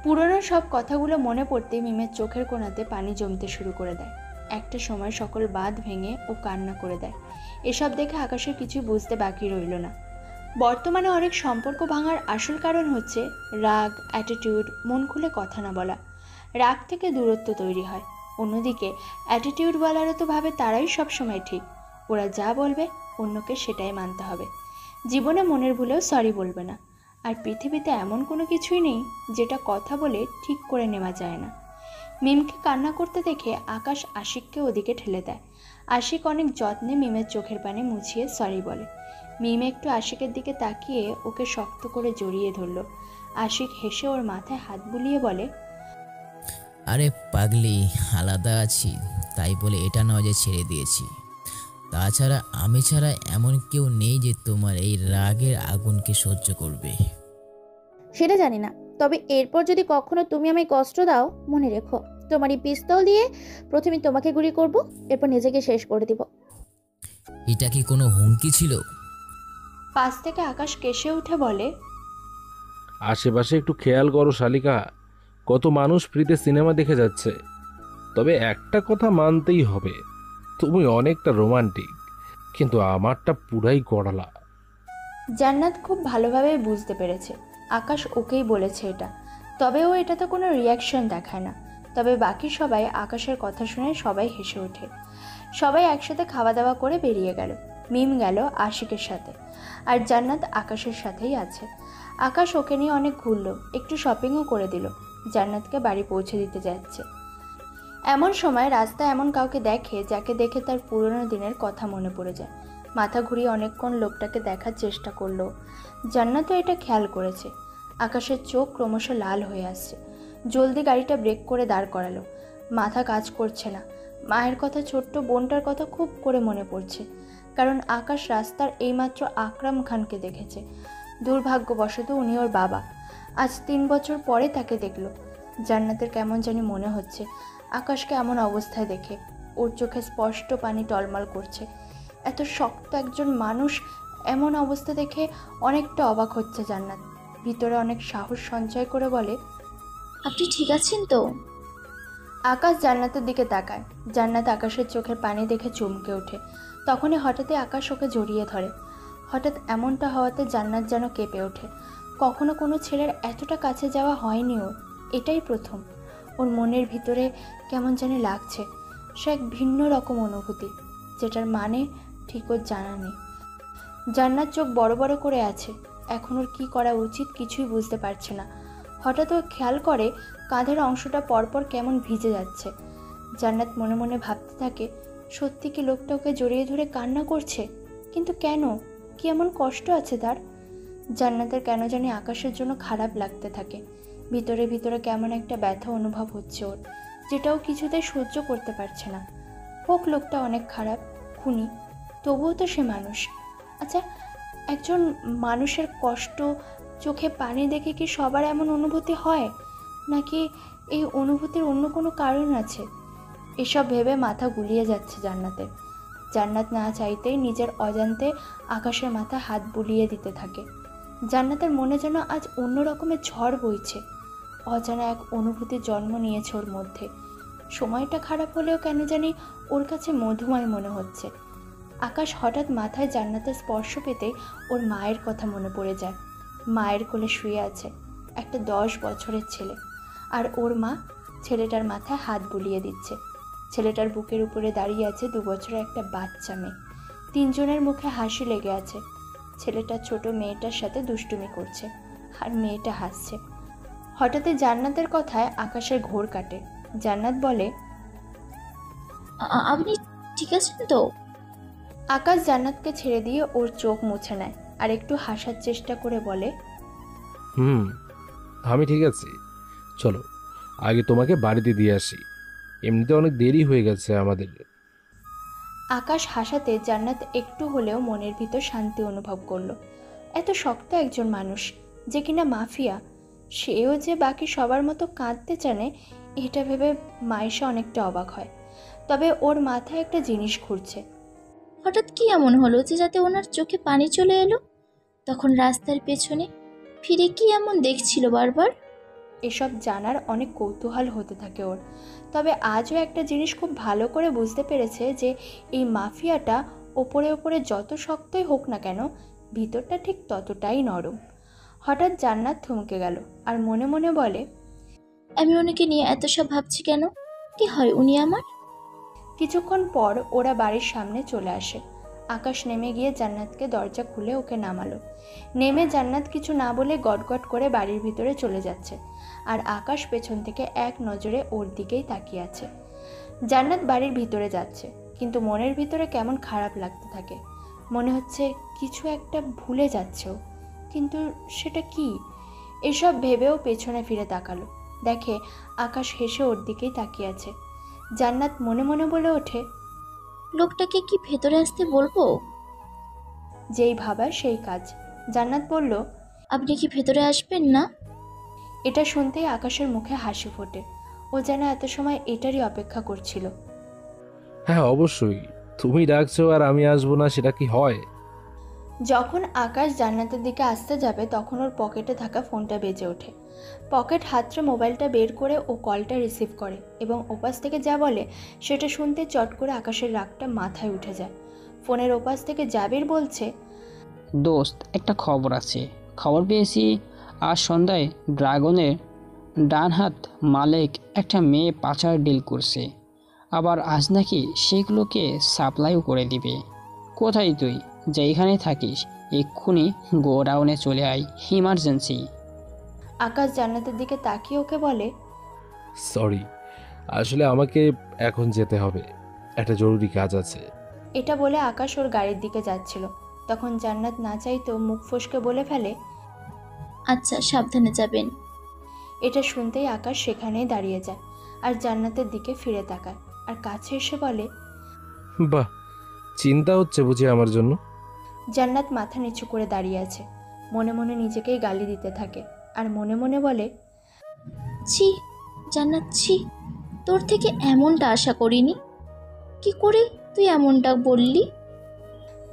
পুরনো সব কথাগুলো মনে পড়তে মিমের চোখের কোণাতে পানি জমতে শুরু করে দেয়। একটা সময় সকল বাঁধ ভেঙে ও কান্না করে দেয়। এসব দেখে আকাশের কিছুই বুঝতে বাকি রইল না। বর্তমানে অনেক সম্পর্ক ভাঙার আসল কারণ হচ্ছে রাগ, অ্যাটিটিউড, মন খুলে কথা না বলা। রাগ থেকে দূরত্ব তৈরি হয়। অন্যদিকে অ্যাটিটিউডওয়ালারা তো ভাবে তারাই সবসময় ঠিক, ওরা যা বলবে অন্যকে সেটাই মানতে হবে। জীবনে মনের ভুলেও সরি বলবে না। আর পৃথিবীতে এমন কোনো কিছুই নেই যেটা কথা বলে ঠিক করে নেওয়া যায় না। মিমকে কান্না করতে দেখে আকাশ আশিককে ওদিকে ঠেলে দেয়। আশিক অনেক যত্নে মিমের চোখের পানি মুছিয়ে সরি বলে। মিম একটু আশিকের দিকে তাকিয়ে ওকে শক্ত করে জড়িয়ে ধরল। আশিক হেসে ওর মাথায় হাত বুলিয়ে বলে, আরে পাগলি, আলাদা আছি তাই বলে এটা নয় যে ছেড়ে দিয়েছি। তাছাড়া আমি ছাড়া এমন কেউ নেই যে তোমার এই রাগের আগুনকে সহ্য করবে। সেটা জানি না, তবে এরপর যদি কখনো তুমি আমায় কষ্ট দাও, মনে রেখো তোমার এই পিস্তল দিয়ে প্রথমে তোমাকে গুলি করব, এরপর নিজেকে শেষ করে দিব। এটা কি কোনো হুমকি ছিল? পাশ থেকে আকাশ কেসে উঠে বলে, আশেপাশে একটু খেয়াল করো শালিকা, কত মানুষ ফ্রিতে সিনেমা দেখে যাচ্ছে। তবে একটা কথা মানতেই হবে, তুমি অনেকটা রোমান্টিক, কিন্তু আমারটা পুরাই গড়ালা। জান্নাত খুব ভালোভাবে বুঝতে পেরেছে আকাশ ওকেই বলেছে এটা, তবে ও এটাতে কোনো রিয়াকশন দেখায় না। তবে বাকি সবাই আকাশের কথা শুনে সবাই হেসে ওঠে। সবাই একসাথে খাওয়া দাওয়া করে বেরিয়ে গেল। মিম গেল আশিকের সাথে, আর জান্নাত আকাশের সাথেই আছে। আকাশ ওকে নিয়ে অনেক ঘুরলো, একটু শপিংও করে দিল। জান্নাতকে বাড়ি পৌঁছে দিতে যাচ্ছে। এমন সময় রাস্তায় এমন কাউকে দেখে যাকে দেখে তার পুরনো দিনের কথা মনে পড়ে যায়। মাথা ঘুরিয়ে অনেকক্ষণ লোকটাকে দেখার চেষ্টা করলো। জান্নাতও এটা খেয়াল করেছে। আকাশের চোখ ক্রমশ লাল হয়ে আসছে। জলদি গাড়িটা ব্রেক করে দাঁড় করালো। মাথা কাজ করছে না। মায়ের কথা, ছোট্ট বোনটার কথা খুব করে মনে পড়ছে, কারণ আকাশ রাস্তার এইমাত্র আকরাম খানকে দেখেছে। দুর্ভাগ্যবশত উনি ওর বাবা। আজ 3 বছর পরে তাকে দেখল। জান্নাতের কেমন জানি মনে হচ্ছে আকাশকে এমন অবস্থায় দেখে। ওর চোখে স্পষ্ট পানি টলমল করছে। এত শক্ত একজন মানুষ এমন অবস্থা দেখে অনেকটা অবাক হচ্ছে জান্নাত। ভিতরে অনেক সাহস সঞ্চয় করে বলে, আপনি ঠিক আছেন তো? আকাশ জান্নাতের দিকে তাকায়। জান্নাত আকাশের চোখের পানি দেখে চমকে ওঠে। তখনই হঠাৎই আকাশ ওকে জড়িয়ে ধরে। হঠাৎ এমনটা হওয়াতে জান্নাত যেন কেঁপে ওঠে। কখনো কোনো ছেলের এতটা কাছে যাওয়া হয়নি ওর, এটাই প্রথম। ওর মনের ভিতরে কেমন জানি লাগছে, সে এক ভিন্ন রকম অনুভূতি, যেটার মানে ঠিক ওর জানা নেই। জান্নাত চোখ বড় বড় করে আছে। এখন ওর কী করা উচিত কিছুই বুঝতে পারছে না। হঠাৎ ও খেয়াল করে কাঁধের অংশটা পরপর কেমন ভিজে যাচ্ছে। জান্নাত মনে মনে ভাবতে থাকে, সত্যি কি লোকটা ওকে জড়িয়ে ধরে কান্না করছে? কিন্তু কেন? কি এমন কষ্ট আছে তার? জান্নাতের কেন জানি আকাশের জন্য খারাপ লাগতে থাকে। ভিতরে ভিতরে কেমন একটা ব্যথা অনুভব হচ্ছে ওর, যেটাও কিছুতেই সহ্য করতে পারছে না। হোক লোকটা অনেক খারাপ, খুনি, তবুও তো সে মানুষ। আচ্ছা, একজন মানুষের কষ্ট, চোখে পানি দেখে কি সবার এমন অনুভূতি হয়, নাকি এই অনুভূতির অন্য কোনো কারণ আছে? এসব ভেবে মাথা গুলিয়ে যাচ্ছে জান্নাতের। জান্নাত না চাইতেই নিজের অজান্তে আকাশের মাথায় হাত বুলিয়ে দিতে থাকে। জান্নাতের মনে যেন আজ অন্য রকমের ঝড় বইছে। অজানা এক অনুভূতি জন্ম নিয়েছে ওর মধ্যে। সময়টা খারাপ হলেও কেন জানি ওর কাছে মধুময় মনে হচ্ছে। আকাশ হঠাৎ মাথায় জান্নাতের স্পর্শ পেতেই ওর মায়ের কথা মনে পড়ে যায়। মায়ের কোলে শুয়ে আছে একটা 10 বছরের ছেলে, আর ওর মা ছেলেটার মাথায় হাত বুলিয়ে দিচ্ছে। ছেলেটার বুকের উপরে দাঁড়িয়ে আছে 2 বছরের একটা বাচ্চা মেয়ে। 3 জনের মুখে হাসি লেগে আছে। ছেলেটা ছোট মেয়েটার সাথে দুষ্টুমি করছে, আর মেয়েটা হাসছে। হঠাৎই জান্নাতের কথায় আকাশের ঘোর কাটে। জান্নাত বলে, আপনি ঠিক আছেন তো? আকাশ জান্নাতকে ছেড়ে দিয়ে ওর চোখ মুছে নেয় আর একটু হাসার চেষ্টা করে বলে, আমি ঠিক আছি, চলো আগে তোমাকে বাড়িতে দিয়ে আসি, এমনিতে অনেক দেরি হয়ে গেছে আমাদের। আকাশ হাসাতে জান্নাত একটু হলেও মনের ভিতর শান্তি অনুভব করলো। এত শক্ত একজন মানুষ যে কিনা মাফিয়া, সেও যে বাকি সবার মতো কাঁদতে জানে, এটা ভেবে মায়েশা অনেকটা অবাক হয়। তবে ওর মাথায় একটা জিনিস ঘুরছে। হঠাৎ কি এমন হলো যে যাতে ওনার চোখে পানি চলে এলো? তখন রাস্তার পেছনে ফিরে কি এমন দেখছিল বারবার? এসব জানার অনেক কৌতূহল হতে থাকে ওর। তবে আজও একটা জিনিস খুব ভালো করে বুঝতে পেরেছে যে এই মাফিয়াটা ওপরে ওপরে যত শক্তই হোক না কেন, ভিতরটা ঠিক ততটাই নরম। হঠাৎ জান্নাত থমকে গেল আর মনে মনে বলে, আমি ওনাকে নিয়ে এত সব ভাবছি কেন? কি হয় উনি আমার? কিছুক্ষণ পর ওরা বাড়ির সামনে চলে আসে। আকাশ নেমে গিয়ে জান্নাতকে দরজা খুলে ওকে নামালো। নেমে জান্নাত কিছু না বলে গটগট করে বাড়ির ভিতরে চলে যাচ্ছে, আর আকাশ পেছন থেকে এক নজরে ওর দিকেই তাকিয়ে আছে। জান্নাত বাড়ির ভিতরে যাচ্ছে, কিন্তু মনের ভিতরে কেমন খারাপ লাগতে থাকে। মনে হচ্ছে কিছু একটা ভুলে যাচ্ছেও, কিন্তু সেটা কি? এসব ভেবেও পেছনে ফিরে তাকালো, দেখে আকাশ হেসে ওর দিকেই তাকিয়ে আছে। জান্নাত মনে মনে বলে ওঠে, লোকটাকে কি ভেতরে আসতে বলবো? যেই ভাবা সেই কাজ। জান্নাত বলল, আপনি কি ভেতরে আসবেন না? এটা শুনতেই আকাশের মুখে হাসি ফোটে। ও যেন এত সময় এটারই অপেক্ষা করছিল। হ্যাঁ অবশ্যই, তুমি ডাকছো আর আমি আসবো না, সেটা কি হয়? যখন আকাশ জান্নাতের দিকে আসতে যাবে তখন ওর পকেটে থাকা ফোনটা বেজে ওঠে। পকেট হাতড়ে মোবাইলটা বের করে ও কলটা রিসিভ করে এবং ওপাশ থেকে যা বলে সেটা শুনতে চট করে আকাশের রাগটা মাথায় উঠে যায়। ফোনের ওপাশ থেকে জাবির বলছে, দোস্ত, একটা খবর আছে। খবর পেয়েছি আজ সন্ধ্যায় ড্রাগনের ডান হাত মালিক একটা মেয়ে পাচার ডিল করছে, আবার আজ নাকি সেগুলোকে সাপ্লাইও করে দিবে। কোথায় তুই? যেইখানে থাকিস এক্ষুনি গোডাউনে চলে আয়, ইমার্জেন্সি। আকাশ জান্নাতের দিকে তাকিয়ে ওকে বলে, সরি, আসলে আমাকে এখন যেতে হবে, একটা জরুরি কাজ আছে। এটা বলে আকাশ ওর গাড়ির দিকে যাচ্ছিল। তখন জান্নাত না চাইতেও মুখ ফসকে বলে ফেলে, আচ্ছা, সাবধানে যাবেন। এটা শুনতেই আকাশ সেখানেই দাঁড়িয়ে যায় আর জান্নাতের দিকে ফিরে তাকায় আর কাছে এসে বলে, বাহ, চিন্তা হচ্ছে বুঝি আমার জন্য? জান্নাত মাথা নিচু করে দাঁড়িয়ে আছে, মনে মনে নিজেকেই গালি দিতে থাকে আর মনে মনে বলে, ছি জান্নাত, ছি, তোর থেকে এমনটা আশা করিনি। কি করে তুই এমনটা বললি?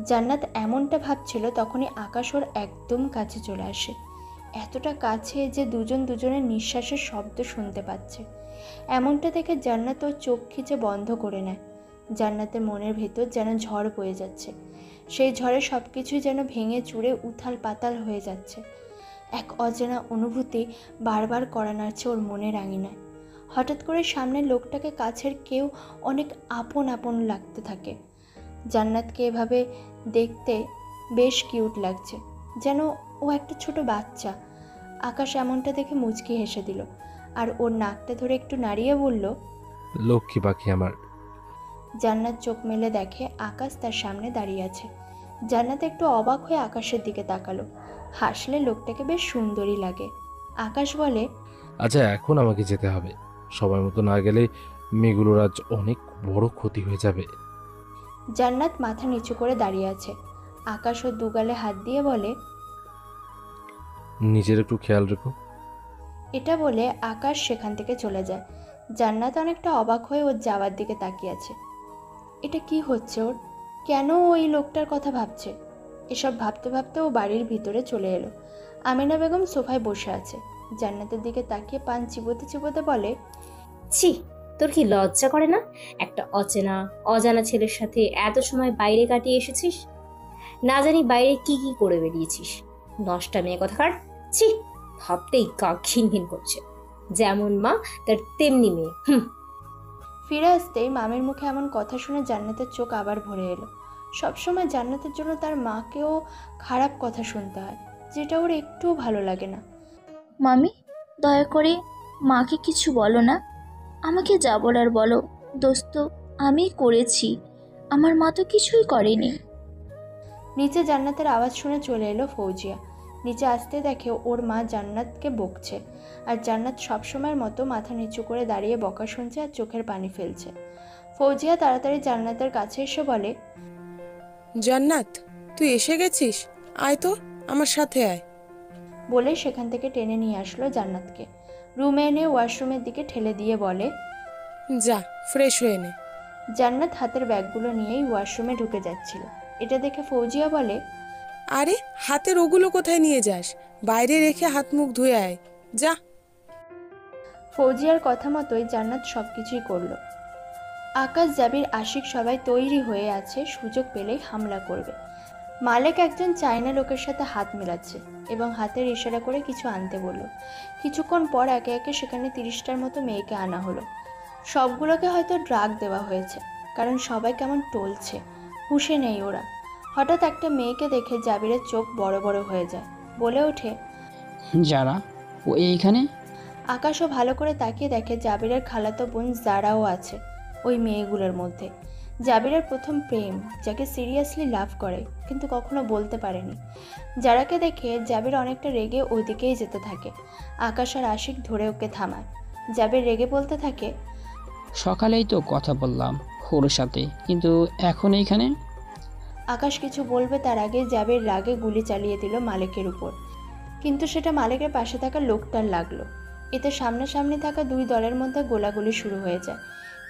জান্নাত এমনটা ভাবছিল তখনই আকাশ ওর একদম কাছে চলে আসে, এতটা কাছে যে দুজন দুজনের নিঃশ্বাসের শব্দ শুনতে পাচ্ছে। এমনটা দেখে জান্নাত ওর চোখ খিচে বন্ধ করে নেয়। জান্নাতের মনের ভেতর যেন ঝড় বয়ে যাচ্ছে, সেই ঝড়ে সব কিছুই যেন ভেঙে চুরে উথাল পাতাল হয়ে যাচ্ছে। এক অজানা অনুভূতি বারবার কড়া নাড়ছে ওর মনের আঙিনায়। হঠাৎ করে সামনের লোকটাকে কাছের কেউ অনেক আপন আপন লাগতে থাকে। জান্নাতকে এভাবে দেখতে বেশ কিউট লাগছে, যেন ও একটা ছোট বাচ্চা। আকাশ এমনটা দেখে মুচকি হেসে দিল আর ওর নাকটা ধরে একটু নাড়িয়ে বলল, লক্ষ্মী পাখি আমার। জান্নাত চোখ মেলে দেখে আকাশ তার সামনে দাঁড়িয়ে আছে। জান্নাত একটু অবাক হয়ে আকাশের দিকে তাকালো। হাসলে লোকটাকে বেশ সুন্দরই লাগে। আকাশ বলে, আচ্ছা এখন আমাকে যেতে হবে, সময় মতো না গেলে মেয়েগুলোর আজ অনেক বড় ক্ষতি হয়ে যাবে। জান্নাত মাথা নিচু করে দাঁড়িয়ে আছে। আকাশ ওর দুগালে হাত দিয়ে বলে, নিজের একটু খেয়াল রেখো। এটা বলে আকাশ সেখান থেকে চলে যায়। জান্নাত অনেকটা অবাক হয়ে ওর যাওয়ার দিকে তাকিয়ে আছে। এটা কি হচ্ছে ওর? কেন ওই লোকটার কথা ভাবছে? এসব ভাবতে ভাবতে ও বাড়ির ভিতরে চলে এলো। আমিনা বেগম সোফায় বসে আছে, জান্নাতের দিকে তাকিয়ে পান চিবোতে চিবোতে বলে, ছি, তোর কি লজ্জা করে না? একটা অজানা ছেলের সাথে এত সময় বাইরে কাটিয়ে এসেছিস, না জানি বাইরে কি কি করে বেরিয়েছিস। নষ্টা মেয়ে কথাকার, ছি, ভাবতেই গা ঘিন ঘিন করছে। যেমন মা তার তেমনি মেয়ে। ফিরে আসতেই মামের মুখে এমন কথা শুনে জান্নাতের চোখ আবার ভরে এলো। সবসময় জান্নাতের জন্য তার মাকেও খারাপ কথা শুনতে হয়, যেটা ওর একটুও ভালো লাগে না। মামি, দয়া করে মাকে কিছু বলো না, আমাকে যা বলার বলো। দোস্ত, আমি করেছি, আমার মা তো কিছুই করেনি। নিচে জান্নাতের আওয়াজ শুনে চলে এলো ফৌজিয়া। নিচে আসতে দেখে ওর মা জান্নাতকে বকছে, আর জান্নাত সবসময়ের মতো মাথা নিচু করে দাঁড়িয়ে বকা শুনছে আর চোখের পানি ফেলছে। ফৌজিয়া তাড়াতাড়ি জান্নাতের কাছে এসে বলে, জান্নাত, তুই এসে গেছিস, আয় তো আমার সাথে আয়। বলে সেখান থেকে টেনে নিয়ে আসলো জান্নাতকে। রুমে এনে ওয়াশরুমের দিকে ঠেলে দিয়ে বলে, যা ফ্রেশ হয়ে নে। জান্নাত হাতের ব্যাগগুলো নিয়েই ওয়াশরুমে ঢুকে যাচ্ছিল। এটা দেখে ফৌজিয়া বলে, আরে হাতের ওগুলো কোথায় নিয়ে যাস? বাইরে রেখে হাত মুখ ধুয়ে আয় যা। ফৌজিয়ার কথা মতোই জান্নাত সব কিছুই করলো। আকাশ, জাবির, আশিক সবাই তৈরি হয়ে আছে সুযোগ পেলেই হামলা করবে। মালেক একজন চায়না লোকের সাথে হাত মেলাচ্ছে এবং হাতের ইশারা করে কিছু আনতে বলল। কিছুক্ষণ পর একে একে সেখানে 30টার মতো মেয়েকে আনা হলো। সবগুলোকে হয়তো ড্রাগ দেওয়া হয়েছে, কারণ সবাই কেমন টলছে, হুঁশে নেই ওরা। হঠাৎ একটা মেয়েকে দেখে জাবিরের চোখ বড় বড় হয়ে যায়, বলে ওঠে, যারা ও এইখানে? আকাশও ভালো করে তাকিয়ে দেখে জাবিরের খালাতো বোন জারাও আছে ওই মেয়েগুলোর মধ্যে। জাবিরের প্রথম প্রেম, যাকে সিরিয়াসলি লাভ করে কিন্তু কখনো বলতে পারেনি। যারাকে দেখে জাবির অনেকটা রেগে ওদিকেই যেতে থাকে। আকাশ আর আশিক ধরে ওকে থামায়। জাবির রেগে বলতে থাকে, সকালেই তো কথা বললাম ওর সাথে, কিন্তু এখন এইখানে? আকাশ কিছু বলবে তার আগে জাবির রাগে গুলি চালিয়ে দিল মালিকের উপর, কিন্তু সেটা মালিকের পাশে থাকা লোকটার লাগলো। এতে সামনাসামনি থাকা দুই দলের মধ্যে গোলাগুলি শুরু হয়ে যায়।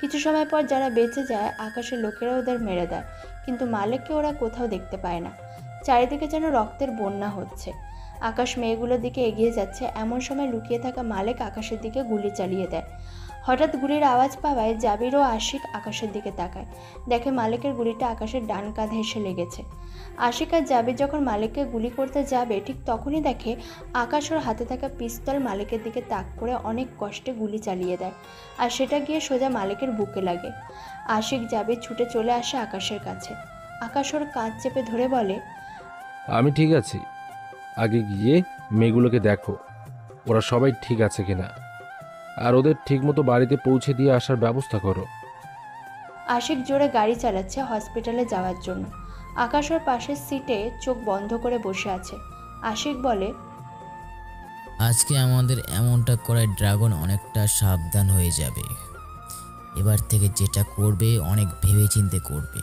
কিছু সময় পর যারা বেঁচে যায়, আকাশের লোকেরা ওদের মেরে দেয়, কিন্তু মালিককে ওরা কোথাও দেখতে পায় না। চারিদিকে যেন রক্তের বন্যা হচ্ছে। আকাশ মেয়েগুলোর দিকে এগিয়ে যাচ্ছে, এমন সময় লুকিয়ে থাকা মালিক আকাশের দিকে গুলি চালিয়ে দেয়। হঠাৎ গুলির আওয়াজ পাওয়ায় জাবির ও আশিক আকাশের দিকে তাকায়, দেখে মালিকের গুলিটা আকাশের ডান কাঁধে এসে লেগেছে। আশিক আর জাবির যখন মালিককে গুলি করতে যাবে, ঠিক তখনই দেখে আকাশ ওর হাতে থাকা পিস্তল মালিকের দিকে তাক করে অনেক কষ্টে গুলি চালিয়ে দেয়, আর সেটা গিয়ে সোজা মালিকের বুকে লাগে। আশিক জাবির ছুটে চলে আসে আকাশের কাছে। আকাশ ওর কাঁধ চেপে ধরে বলে, আমি ঠিক আছি, আগে গিয়ে মেয়েগুলোকে দেখো ওরা সবাই ঠিক আছে কিনা, আর ওদের ঠিকমতো বাড়িতে পৌঁছে দিয়ে আসার ব্যবস্থা করো। আশিক জোরে গাড়ি চালাচ্ছে হসপিটালে যাওয়ার জন্য। আকাশ ওর পাশের সিটে চোখ বন্ধ করে বসে আছে। আশিক বলে, আজকে আমাদের এমনটা করায় ড্রাগন অনেকটা সাবধান হয়ে যাবে। এবার থেকে যেটা করবে অনেক ভেবেচিন্তে করবে।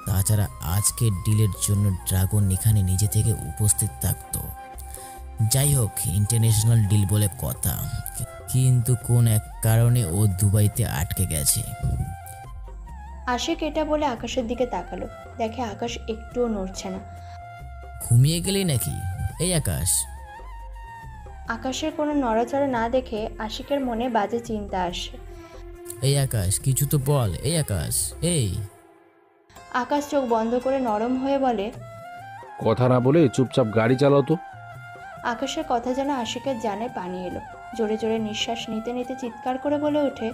তাছাড়া আজকের ডিলের জন্য ড্রাগন এখানে নিজে থেকে উপস্থিত থাকতো। যাই হোক, ইন্টারন্যাশনাল ডিল বলে কথা, কিন্তু কোন এক কারণে ও দুবাইতে আটকে গেছে। আশিক এটা বলে আকাশের দিকে তাকালো, দেখে আকাশ একটুও নড়ছে না। ঘুমিয়ে গেলি নাকি? এই আকাশ। আকাশের কোনো নড়াচড়া না দেখে আশিকের মনে বাজে চিন্তা আসে। এই আকাশ, কিছু তো বল। এই আকাশ, এই। আকাশ চোখ বন্ধ করে নরম হয়ে বলে, কথা না বলে চুপচাপ গাড়ি চালাও তো। আকাশের কথা যেন আশিকের জানে পানি এলো। জোরে জোরে নিঃশ্বাস নিতে নিতে চিৎকার করে বলে ওঠে,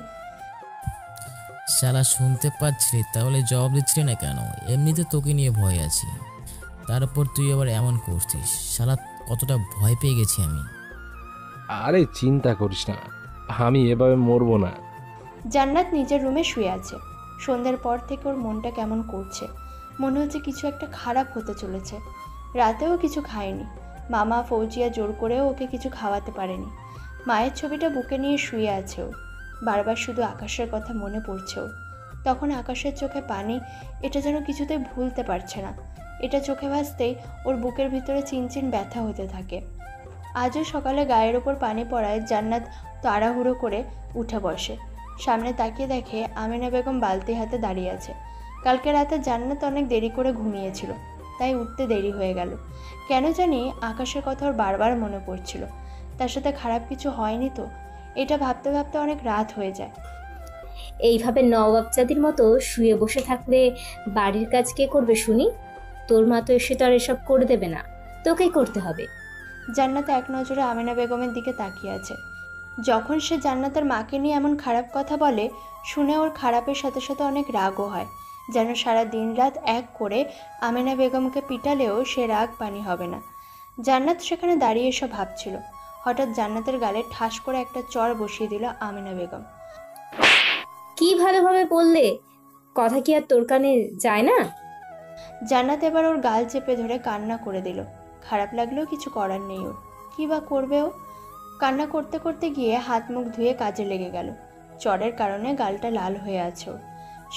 শালা শুনতে পাচ্ছিলি, তাহলে জবাব দিচ্ছিলি না কেন? এমনিতে তোকে নিয়ে ভয় আছি, তারপর তুই আবার এমন করছিস। শালা কতটা ভয় পেয়ে গেছি আমি। আরে চিন্তা করিস না, আমি এভাবে মরবো না। জান্নাত নিজের রুমে শুয়ে আছে। সন্ধ্যের পর থেকে ওর মনটা কেমন করছে, মনে হচ্ছে কিছু একটা খারাপ হতে চলেছে। রাতেও কিছু খায়নি। মামা ফৌজিয়া জোর করেও ওকে কিছু খাওয়াতে পারেনি। মায়ের ছবিটা বুকে নিয়ে শুয়ে আছে ও। বারবার শুধু আকাশের কথা মনে পড়ছে ওর। তখন আকাশের চোখে পানি, এটা যেন কিছুতেই ভুলতে পারছে না। এটা চোখে ভাসতেই ওর বুকের ভিতরে চিনচিন ব্যথা হতে থাকে। আজও সকালে গায়ের ওপর পানি পড়ায় জান্নাত তাড়াহুড়ো করে উঠে বসে। সামনে তাকিয়ে দেখে আমিনা বেগম বালতি হাতে দাঁড়িয়ে আছে। কালকে রাতে জান্নাত অনেক দেরি করে ঘুমিয়েছিল, তাই উঠতে দেরি হয়ে গেল। কেন জানি আকাশের কথা ওর বারবার মনে পড়ছিল। তার সাথে খারাপ কিছু হয়নি তো? এটা ভাবতে ভাবতে অনেক রাত হয়ে যায়। এইভাবে নবাবজাদির মতো শুয়ে বসে থাকলে বাড়ির কাজ কে করবে শুনি? তোর মা তো এসে তো আর এসব করে দেবে না, তোকেই করতে হবে। জান্নাত এক নজরে আমিনা বেগমের দিকে তাকিয়ে আছে। যখন সে জান্নাতের মাকে নিয়ে এমন খারাপ কথা বলে, শুনে ওর খারাপের সাথে সাথে অনেক রাগও হয়। যেন সারা দিন রাত এক করে আমিনা বেগমকে পিটালেও সে রাগ পানি হবে না। জান্নাত সেখানে দাঁড়িয়ে এসব ভাবছিল। হঠাৎ জান্নাতের গালে ঠাস করে একটা চর বসিয়ে দিল আমিনা বেগম। কি ভালোভাবে বললে, কথা কি আর তোর কানে যায় না? জান্নাত এবার ওর গাল চেপে ধরে কান্না করে দিল। খারাপ লাগলেও কিছু করার নেই ওর, কী বা করবে ও? কান্না করতে করতে গিয়ে হাত মুখ ধুয়ে কাজে লেগে গেল। চরের কারণে গালটা লাল হয়ে আছে ওর।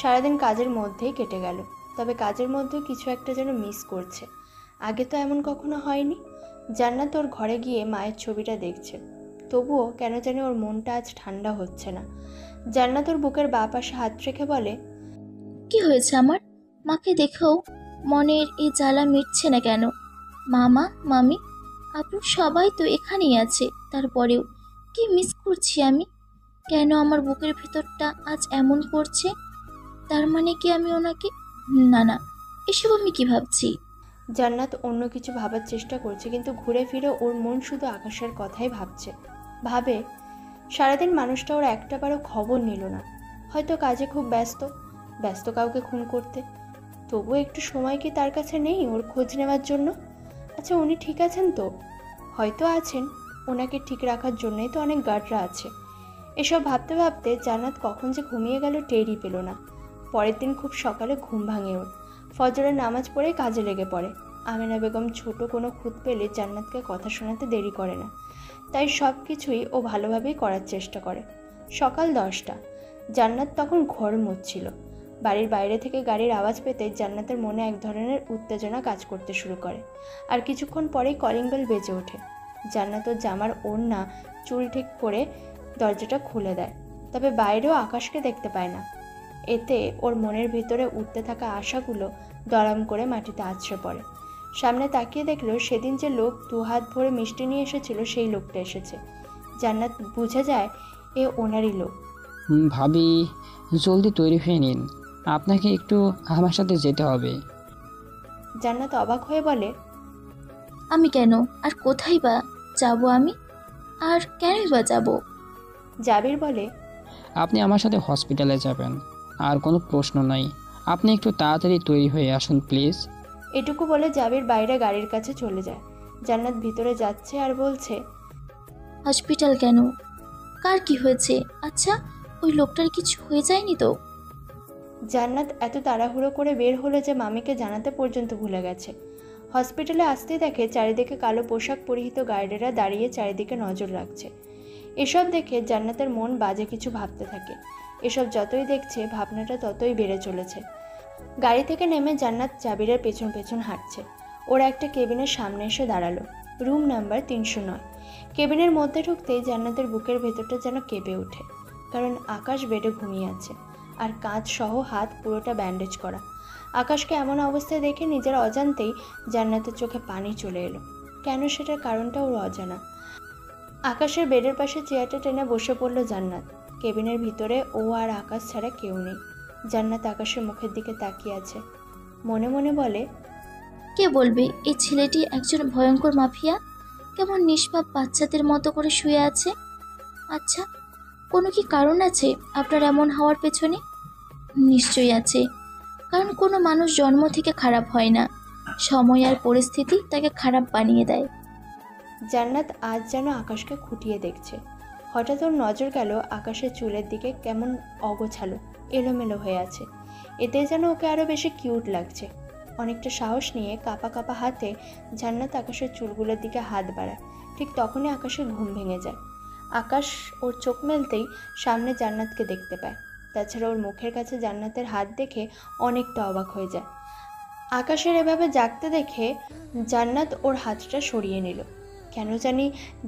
সারাদিন কাজের মধ্যেই কেটে গেল, তবে কাজের মধ্যেও কিছু একটা যেন মিস করছে। আগে তো এমন কখনো হয়নি। জান্নাত ওর ঘরে গিয়ে মায়ের ছবিটা দেখছে, তবুও কেন জানি ওর মনটা আজ ঠান্ডা হচ্ছে না। জান্নাত ওর বুকের বাঁ পাশে হাত রেখে বলে, কি হয়েছে আমার? মাকে দেখেও মনের এই জ্বালা মিটছে না কেন? মামা, মামি, আপু সবাই তো এখানেই আছে, তারপরেও কি মিস করছি আমি? কেন আমার বুকের ভেতরটা আজ এমন করছে? তার মানে কি আমি ওনাকে... না না, এসব আমি কি ভাবছি? জান্নাত অন্য কিছু ভাবার চেষ্টা করছে, কিন্তু ঘুরে ফিরে ওর মন শুধু আকাশের কথাই ভাবছে। ভাবে সারাদিন মানুষটা ওর একটাবারও খবর নিল না। হয়তো কাজে খুব ব্যস্ত, ব্যস্ত কাউকে খুন করতে। তবুও একটু সময় কি তার কাছে নেই ওর খোঁজ নেওয়ার জন্য? আচ্ছা, উনি ঠিক আছেন তো? হয়তো আছেন, ওনাকে ঠিক রাখার জন্যই তো অনেক গার্ডরা আছে। এসব ভাবতে ভাবতে জান্নাত কখন যে ঘুমিয়ে গেল টেরই পেল না। পরের দিন খুব সকালে ঘুম ভাঙে ওর। ফজরের নামাজ পড়ে কাজে লেগে পড়ে। আমেনা বেগম ছোট কোনো খুঁত পেলে জান্নাতকে কথা শোনাতে দেরি করে না, তাই সব কিছুই ও ভালোভাবেই করার চেষ্টা করে। সকাল 10টা। জান্নাত তখন ঘর মুছছিল। বাড়ির বাইরে থেকে গাড়ির আওয়াজ পেতে জান্নাতের মনে এক ধরনের উত্তেজনা কাজ করতে শুরু করে। আর কিছুক্ষণ পরেই কলিং বেল বেজে ওঠে। জান্নাত ওর জামার ওড়না চুল ঠিক করে দরজাটা খুলে দেয়, তবে বাইরেও আকাশকে দেখতে পায় না। এতে ওর মনের ভিতরে উঠতে থাকা আশাগুলো দরাম করে মাটিতে আছড়ে পড়ে। সামনে তাকিয়ে দেখলো সেদিন যে লোক 2 হাত ভরে মিষ্টি নিয়ে এসেছিল সেই লোকটা এসেছে। জান্নাত বুঝে যায় এ ওনারই লোক। ভাবি, জলদি তৈরি হয়ে নিন, আপনাকে একটু আমার সাথে যেতে হবে। জান্নাত অবাক হয়ে বলে, আমি কেন? আর কোথায় বা যাব আমি? আর কেনই বা যাব? জাবির বলে, আপনি আমার সাথে হসপিটালে যাবেন, আর কোনো প্রশ্ন নাই। আপনি একটু তাড়াতাড়ি তৈরি হয়ে আসুন প্লিজ। এটুকু বলে জাবির বাইরে গাড়ির কাছে চলে যায়। জান্নাত ভিতরে যাচ্ছে আর বলছে, হসপিটাল কেন? কার কি হয়েছে? আচ্ছা, ওই লোকটার কিছু হয়ে যায়নি তো? জান্নাত এত তাড়াহুড়ো করে বের হলো যে মামিকে জানাতে পর্যন্ত ভুলে গেছে। হসপিটালে আসতেই দেখে চারিদিকে কালো পোশাক পরিহিত গার্ডেরা দাঁড়িয়ে চারিদিকে নজর রাখছে। এসব দেখে জান্নাতের মন বাজে কিছু ভাবতে থাকে। এসব যতই দেখছে ভাবনাটা ততই বেড়ে চলেছে। গাড়ি থেকে নেমে জান্নাত জাবিরের পেছন পেছন হাঁটছে। ওরা একটা কেবিনের সামনে এসে দাঁড়ালো। Room number 309। কেবিনের মধ্যে ঢুকতেই জান্নাতের বুকের ভেতরটা যেন কেঁপে ওঠে, কারণ আকাশ বেডে ঘুমিয়ে আছে আর কাঁধ সহ হাত পুরোটা ব্যান্ডেজ করা। আকাশকে এমন অবস্থায় দেখে নিজের অজান্তেই জান্নাতের চোখে পানি চলে এলো। কেন সেটার কারণটা ওর অজানা। আকাশের বেডের পাশে চেয়ারটা টেনে বসে পড়ল জান্নাত। কেবিনের ভিতরে ও আর আকাশ ছাড়া কেউ নেই। জান্নাত আকাশের মুখের দিকে তাকিয়ে আছে। মনে মনে বলে, কে বলবে এই ছেলেটি একজন ভয়ঙ্কর মাফিয়া? কেমন নিষ্পাপ বাচ্চাদের মতো করে শুয়ে আছে। আচ্ছা, কোনো কি কারণ আছে আপনার এমন হওয়ার পেছনে? নিশ্চয়ই আছে, কারণ কোনো মানুষ জন্ম থেকে খারাপ হয় না, সময় আর পরিস্থিতি তাকে খারাপ বানিয়ে দেয়। জান্নাত আজ যেন আকাশকে খুঁটিয়ে দেখছে। হঠাৎ ওর নজর গেল আকাশের চুলের দিকে, কেমন অগোছালো, এলোমেলো হয়ে আছে। এতে যেন ওকে আরও বেশি কিউট লাগছে। অনেকটা সাহস নিয়ে কাঁপা কাঁপা হাতে জান্নাত আকাশের চুলগুলোর দিকে হাত বাড়ায়। ঠিক তখনই আকাশের ঘুম ভেঙে যায়। আকাশ ওর চোখ মেলতেই সামনে জান্নাতকে দেখতে পায়। তাছাড়া ওর মুখের কাছে জান্নাতের হাত দেখে অনেকটা অবাক হয়ে যায়। আকাশের এভাবে জাগতে দেখে জান্নাত ওর হাতটা সরিয়ে নিল। কেন জানি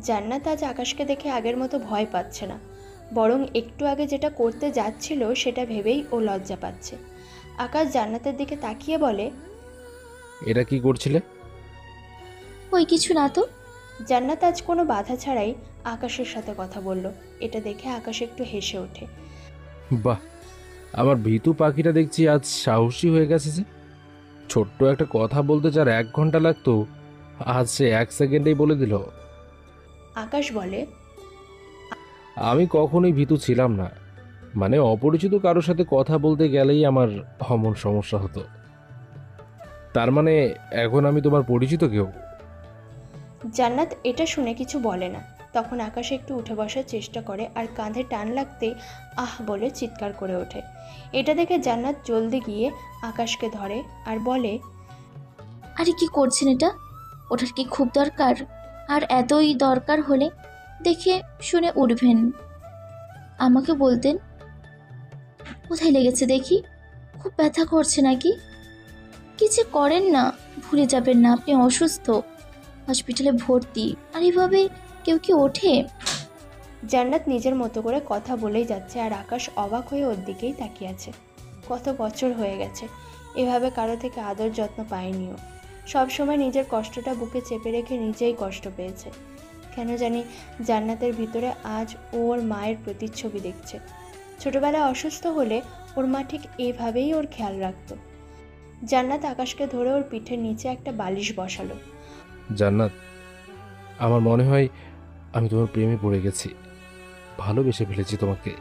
জান্নাত আজ আকাশকে দেখে আগের মতো ভয় পাচ্ছে না, বরং একটু আগে যেটা করতে যাচ্ছিল সেটা ভেবেই ও লজ্জা পাচ্ছে। আকাশ জান্নাতের দিকে তাকিয়ে বলে, এটা কি করছিলে? ওই কিছু না তো। জান্নাত আজ কোনো বাধা ছাড়াই আকাশের সাথে কথা বলল। এটা দেখে আকাশ একটু হেসে ওঠে। বাহ, আমার ভীতু পাখিটা দেখছি আজ সাহসী হয়ে গেছে যে। ছোট্ট একটা কথা বলতে যার 1 ঘন্টা লাগতো, আজ সে 1 সেকেন্ডেই বলে দিল। আকাশ বলে, আমি কখনোই ভীতু ছিলাম না, মানে অপরিচিত কারোর সাথে কথা বলতে গেলেই আমার অমন সমস্যা হতো। তার মানে এখন আমি তোমার পরিচিত কেউ? জান্নাত এটা শুনে কিছু বলে না। তখন আকাশ একটু উঠে বসার চেষ্টা করে আর কাঁধে টান লাগতেই আহ বলে চিৎকার করে ওঠে। এটা দেখে জান্নাত জলদি গিয়ে আকাশকে ধরে আর বলে, আরে কি করছেন এটা? ওটার কি খুব দরকার? আর এতই দরকার হলে দেখে শুনে উঠবেন, আমাকে বলতেন। কোথায় লেগেছে দেখি? খুব ব্যথা করছে নাকি? কি যে করেন না, ভুলে যাবেন না আপনি অসুস্থ, হসপিটালে ভর্তি। আর এভাবে কেউ কি ওঠে? জান্নাত নিজের মতো করে কথা বলেই যাচ্ছে আর আকাশ অবাক হয়ে ওর দিকেই তাকিয়ে আছে। কত বছর হয়ে গেছে এভাবে কারো থেকে আদর যত্ন পায়নিও। সবসময় নিজের কষ্টটা বুকে চেপে রেখে নিজেই কষ্ট পেয়েছে। কেন জানি জান্নাতের ভিতরে আজ ওর মায়ের প্রতিচ্ছবি দেখছে। ছোটবেলায় অসুস্থ হলে ওর মা ঠিক এভাবেই ওর খেয়াল রাখত। জান্নাত আকাশকে ধরে ওর পিঠের নিচে একটা বালিশ বসালো। জান্নাত, আমার মনে হয় আমি তোমার প্রেমে পড়ে গেছি, ভালোবেসে ফেলেছি তোমাকে।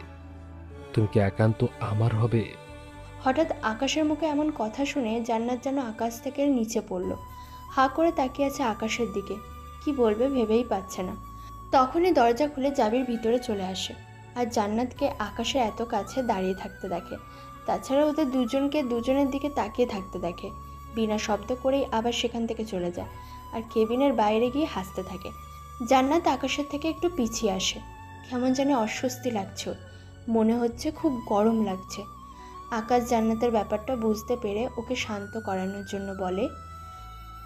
তুমি কি একান্ত আমার হবে? হঠাৎ আকাশের মুখে এমন কথা শুনে জান্নাত যেন আকাশ থেকে নিচে পড়ল। হাঁ করে তাকিয়ে আছে আকাশের দিকে, কি বলবে ভেবেই পাচ্ছে না। তখনই দরজা খুলে জাবির ভিতরে চলে আসে আর জান্নাতকে আকাশের এত কাছে দাঁড়িয়ে থাকতে দেখে। তাছাড়া ওদের দুজনকে দুজনের দিকে তাকিয়ে থাকতে দেখে। বিনা শব্দ করেই আবার সেখান থেকে চলে যায় আর কেবিনের বাইরে গিয়ে হাসতে থাকে। জান্নাত আকাশের থেকে একটু পিছিয়ে আসে। কেমন যেন অস্বস্তি লাগছে, মনে হচ্ছে খুব গরম লাগছে। আকাশ জান্নাতের ব্যাপারটা বুঝতে পেরে ওকে শান্ত করানোর জন্য বলে,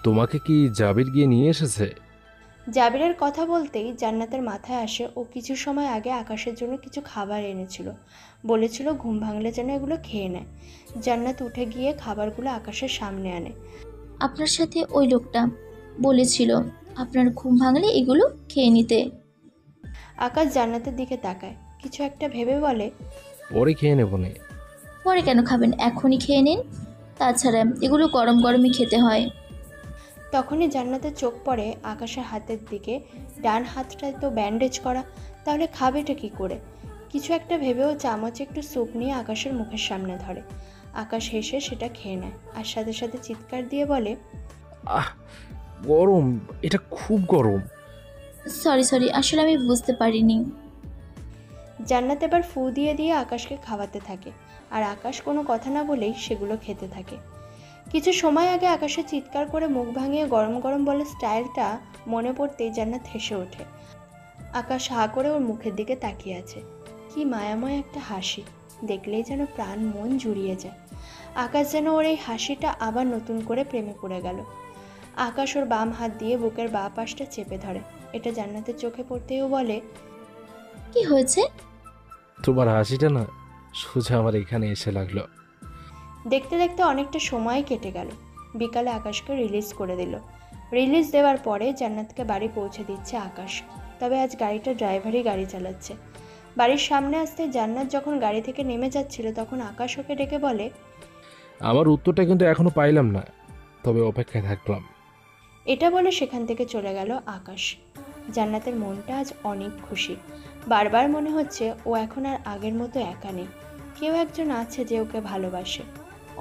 তোমাকে কি জাবির গিয়ে নিয়ে এসেছে? জাবিরের কথা বলতেই জান্নাতের মাথায় আসে ও কিছু সময় আগে আকাশের জন্য কিছু খাবার এনেছিল, বলেছিল ঘুম ভাঙলে যেন এগুলো খেয়ে নেয়। জান্নাত উঠে গিয়ে খাবারগুলো আকাশের সামনে আনে। আপনার সাথে ওই লোকটা বলেছিল আপনার ঘুম ভাঙলে এগুলো খেয়ে নিতে। আকাশ জান্নাতের দিকে তাকায়, কিছু একটা ভেবে বলে, পরে খেয়ে নেব না। পরে কেন খাবেন, এখনই খেয়ে নিন। তাছাড়া এগুলো গরম গরমই খেতে হয়। তখনই জান্নাতের চোখ পড়ে আকাশের হাতের দিকে। ডান হাতটায় তো ব্যান্ডেজ করা, তাহলে খাবেটা কি করে? কিছু একটা ভেবেও চামচে একটু স্যুপ নিয়ে আকাশের মুখের সামনে ধরে। আকাশ হেসে সেটা খেয়ে নেয় আর সাথে সাথে চিৎকার দিয়ে বলে, আহ, গরম, এটা খুব গরম। সরি, আসলে আমি বুঝতে পারিনি। জান্নাত এবার ফু দিয়ে দিয়ে আকাশকে খাওয়াতে থাকে আর আকাশ কোনো কথা না বলেই সেগুলো খেতে থাকে। কিছু সময় আগে আকাশে চিৎকার করে মুখ ভাঙিয়ে গরম গরম বলে স্টাইলটা মনে পড়তেই জান্নাত হেসে ওঠে। আকাশ হা করে ওর মুখের দিকে তাকিয়ে আছে। কি মায়াময় একটা হাসি, দেখলেই যেন প্রাণ মন জুড়িয়ে যায়। আকাশ যেন ওর এই হাসিটা আবার নতুন করে প্রেমে পড়ে গেল। আকাশ ওর বাম হাত দিয়ে বুকের বাঁ পাশটা চেপে ধরে। এটা জান্নাতের চোখে পড়তেও বলে, কি হয়েছে? তোমার হাসিটা না সোজা আমার এখানে এসে লাগলো। দেখতে দেখতে অনেকটা সময় কেটে গেল। বিকালে আকাশকে রিলিজ করে দিল। রিলিজ দেওয়ার পরে জান্নাতকে বাড়ি পৌঁছে দিচ্ছে আকাশ। তবে আজ গাড়িটা ড্রাইভারই গাড়ি চালাচ্ছে। বাড়ির সামনে আসতে জান্নাত যখন গাড়ি থেকে নেমে যাচ্ছিল তখন আকাশ ওকে ডেকে বলে, আমার উত্তরটা কিন্তু এখনো পাইলাম না, তবে অপেক্ষায় থাকলাম। এটা বলে সেখান থেকে চলে গেল আকাশ। জান্নাতের মনটা আজ অনেক খুশি। বারবার মনে হচ্ছে ও এখন আর আগের মতো একা নেই, কেউ একজন আছে যে ওকে ভালোবাসে।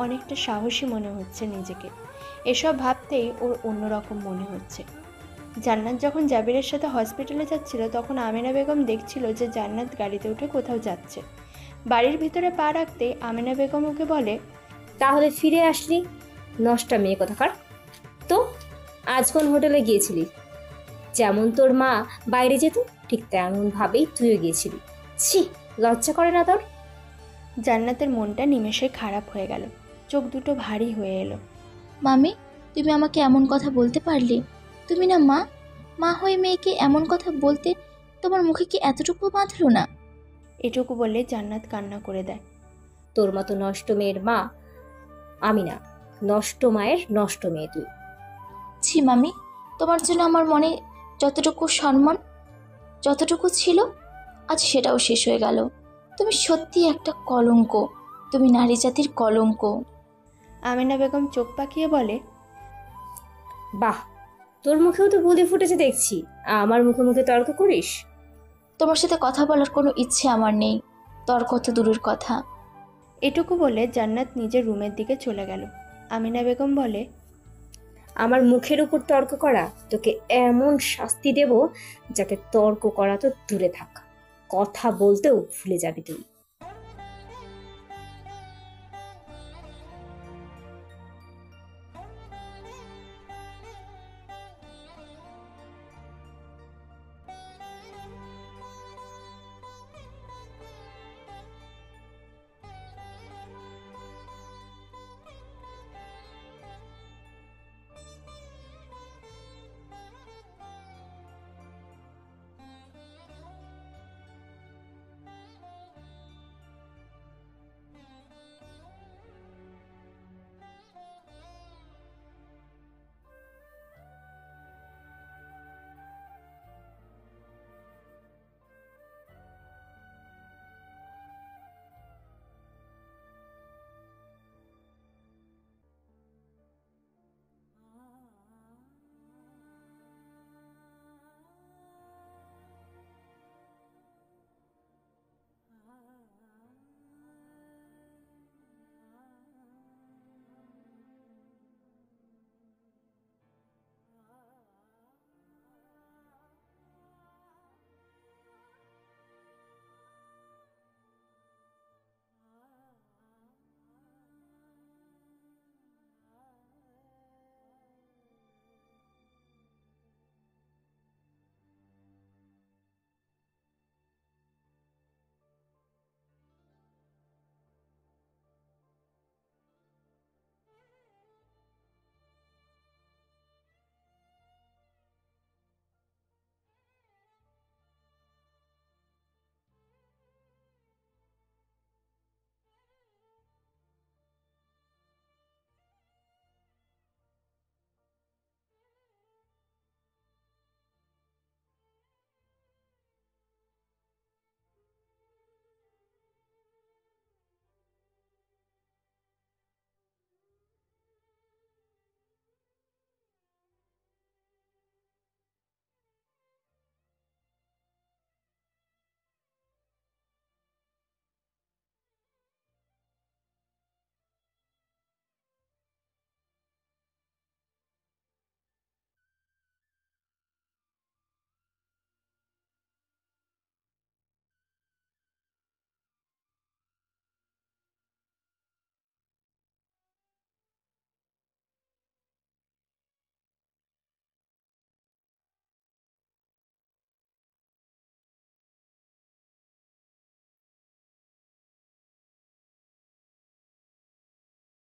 অনেকটা সাহসী মনে হচ্ছে নিজেকে। এসব ভাবতেই ওর অন্যরকম মনে হচ্ছে। জান্নাত যখন জাবিরের সাথে হসপিটালে যাচ্ছিল তখন আমেনা বেগম দেখছিল যে জান্নাত গাড়িতে উঠে কোথাও যাচ্ছে। বাড়ির ভিতরে পা রাখতেই আমেনা বেগম ওকে বলে, তাহলে ফিরে আসলি, নষ্টা মেয়ে কোথাকার। তো আজ কোন হোটেলে গিয়েছিলি? যেমন তোর মা বাইরে যেত ঠিক তেমনভাবেই তুইও গিয়েছিলি। ছি, লজ্জা করে না তোর? জান্নাতের মনটা নিমেষে খারাপ হয়ে গেল, চোখ দুটো ভারী হয়ে এলো। মামি, তুমি আমাকে এমন কথা বলতে পারলে? তুমি না মা হয়ে মেয়েকে এমন কথা বলতে তোমার মুখে কি এতটুকু বাঁধলো না? এটুকু বললে জান্নাত কান্না করে দেয়। তোর মতো নষ্ট মেয়ের মা আমি না, নষ্ট মায়ের নষ্ট মেয়ে তুই। ছি মামি, তোমার জন্য আমার মনে যতটুকু সম্মান যতটুকু ছিল আজ সেটাও শেষ হয়ে গেল। তুমি সত্যি একটা কলঙ্ক, তুমি নারী জাতির কলঙ্ক। আমেনা বেগম চোখ পাকিয়ে বলে, বাহ, তোর মুখেও তো বুলি ফুটেছে দেখছি, আমার মুখে মুখে তর্ক করিস? তোমার সাথে কথা বলার কোনো ইচ্ছে আমার নেই, তর্ক তো দূরের কথা। এটুকু বলে জান্নাত নিজের রুমের দিকে চলে গেল। আমিনা বেগম বলে, আমার মুখের উপর তর্ক করা, তোকে এমন শাস্তি দেব যাতে তর্ক করা তো দূরে থাক, কথা বলতেও ভুলে যাবি তুই।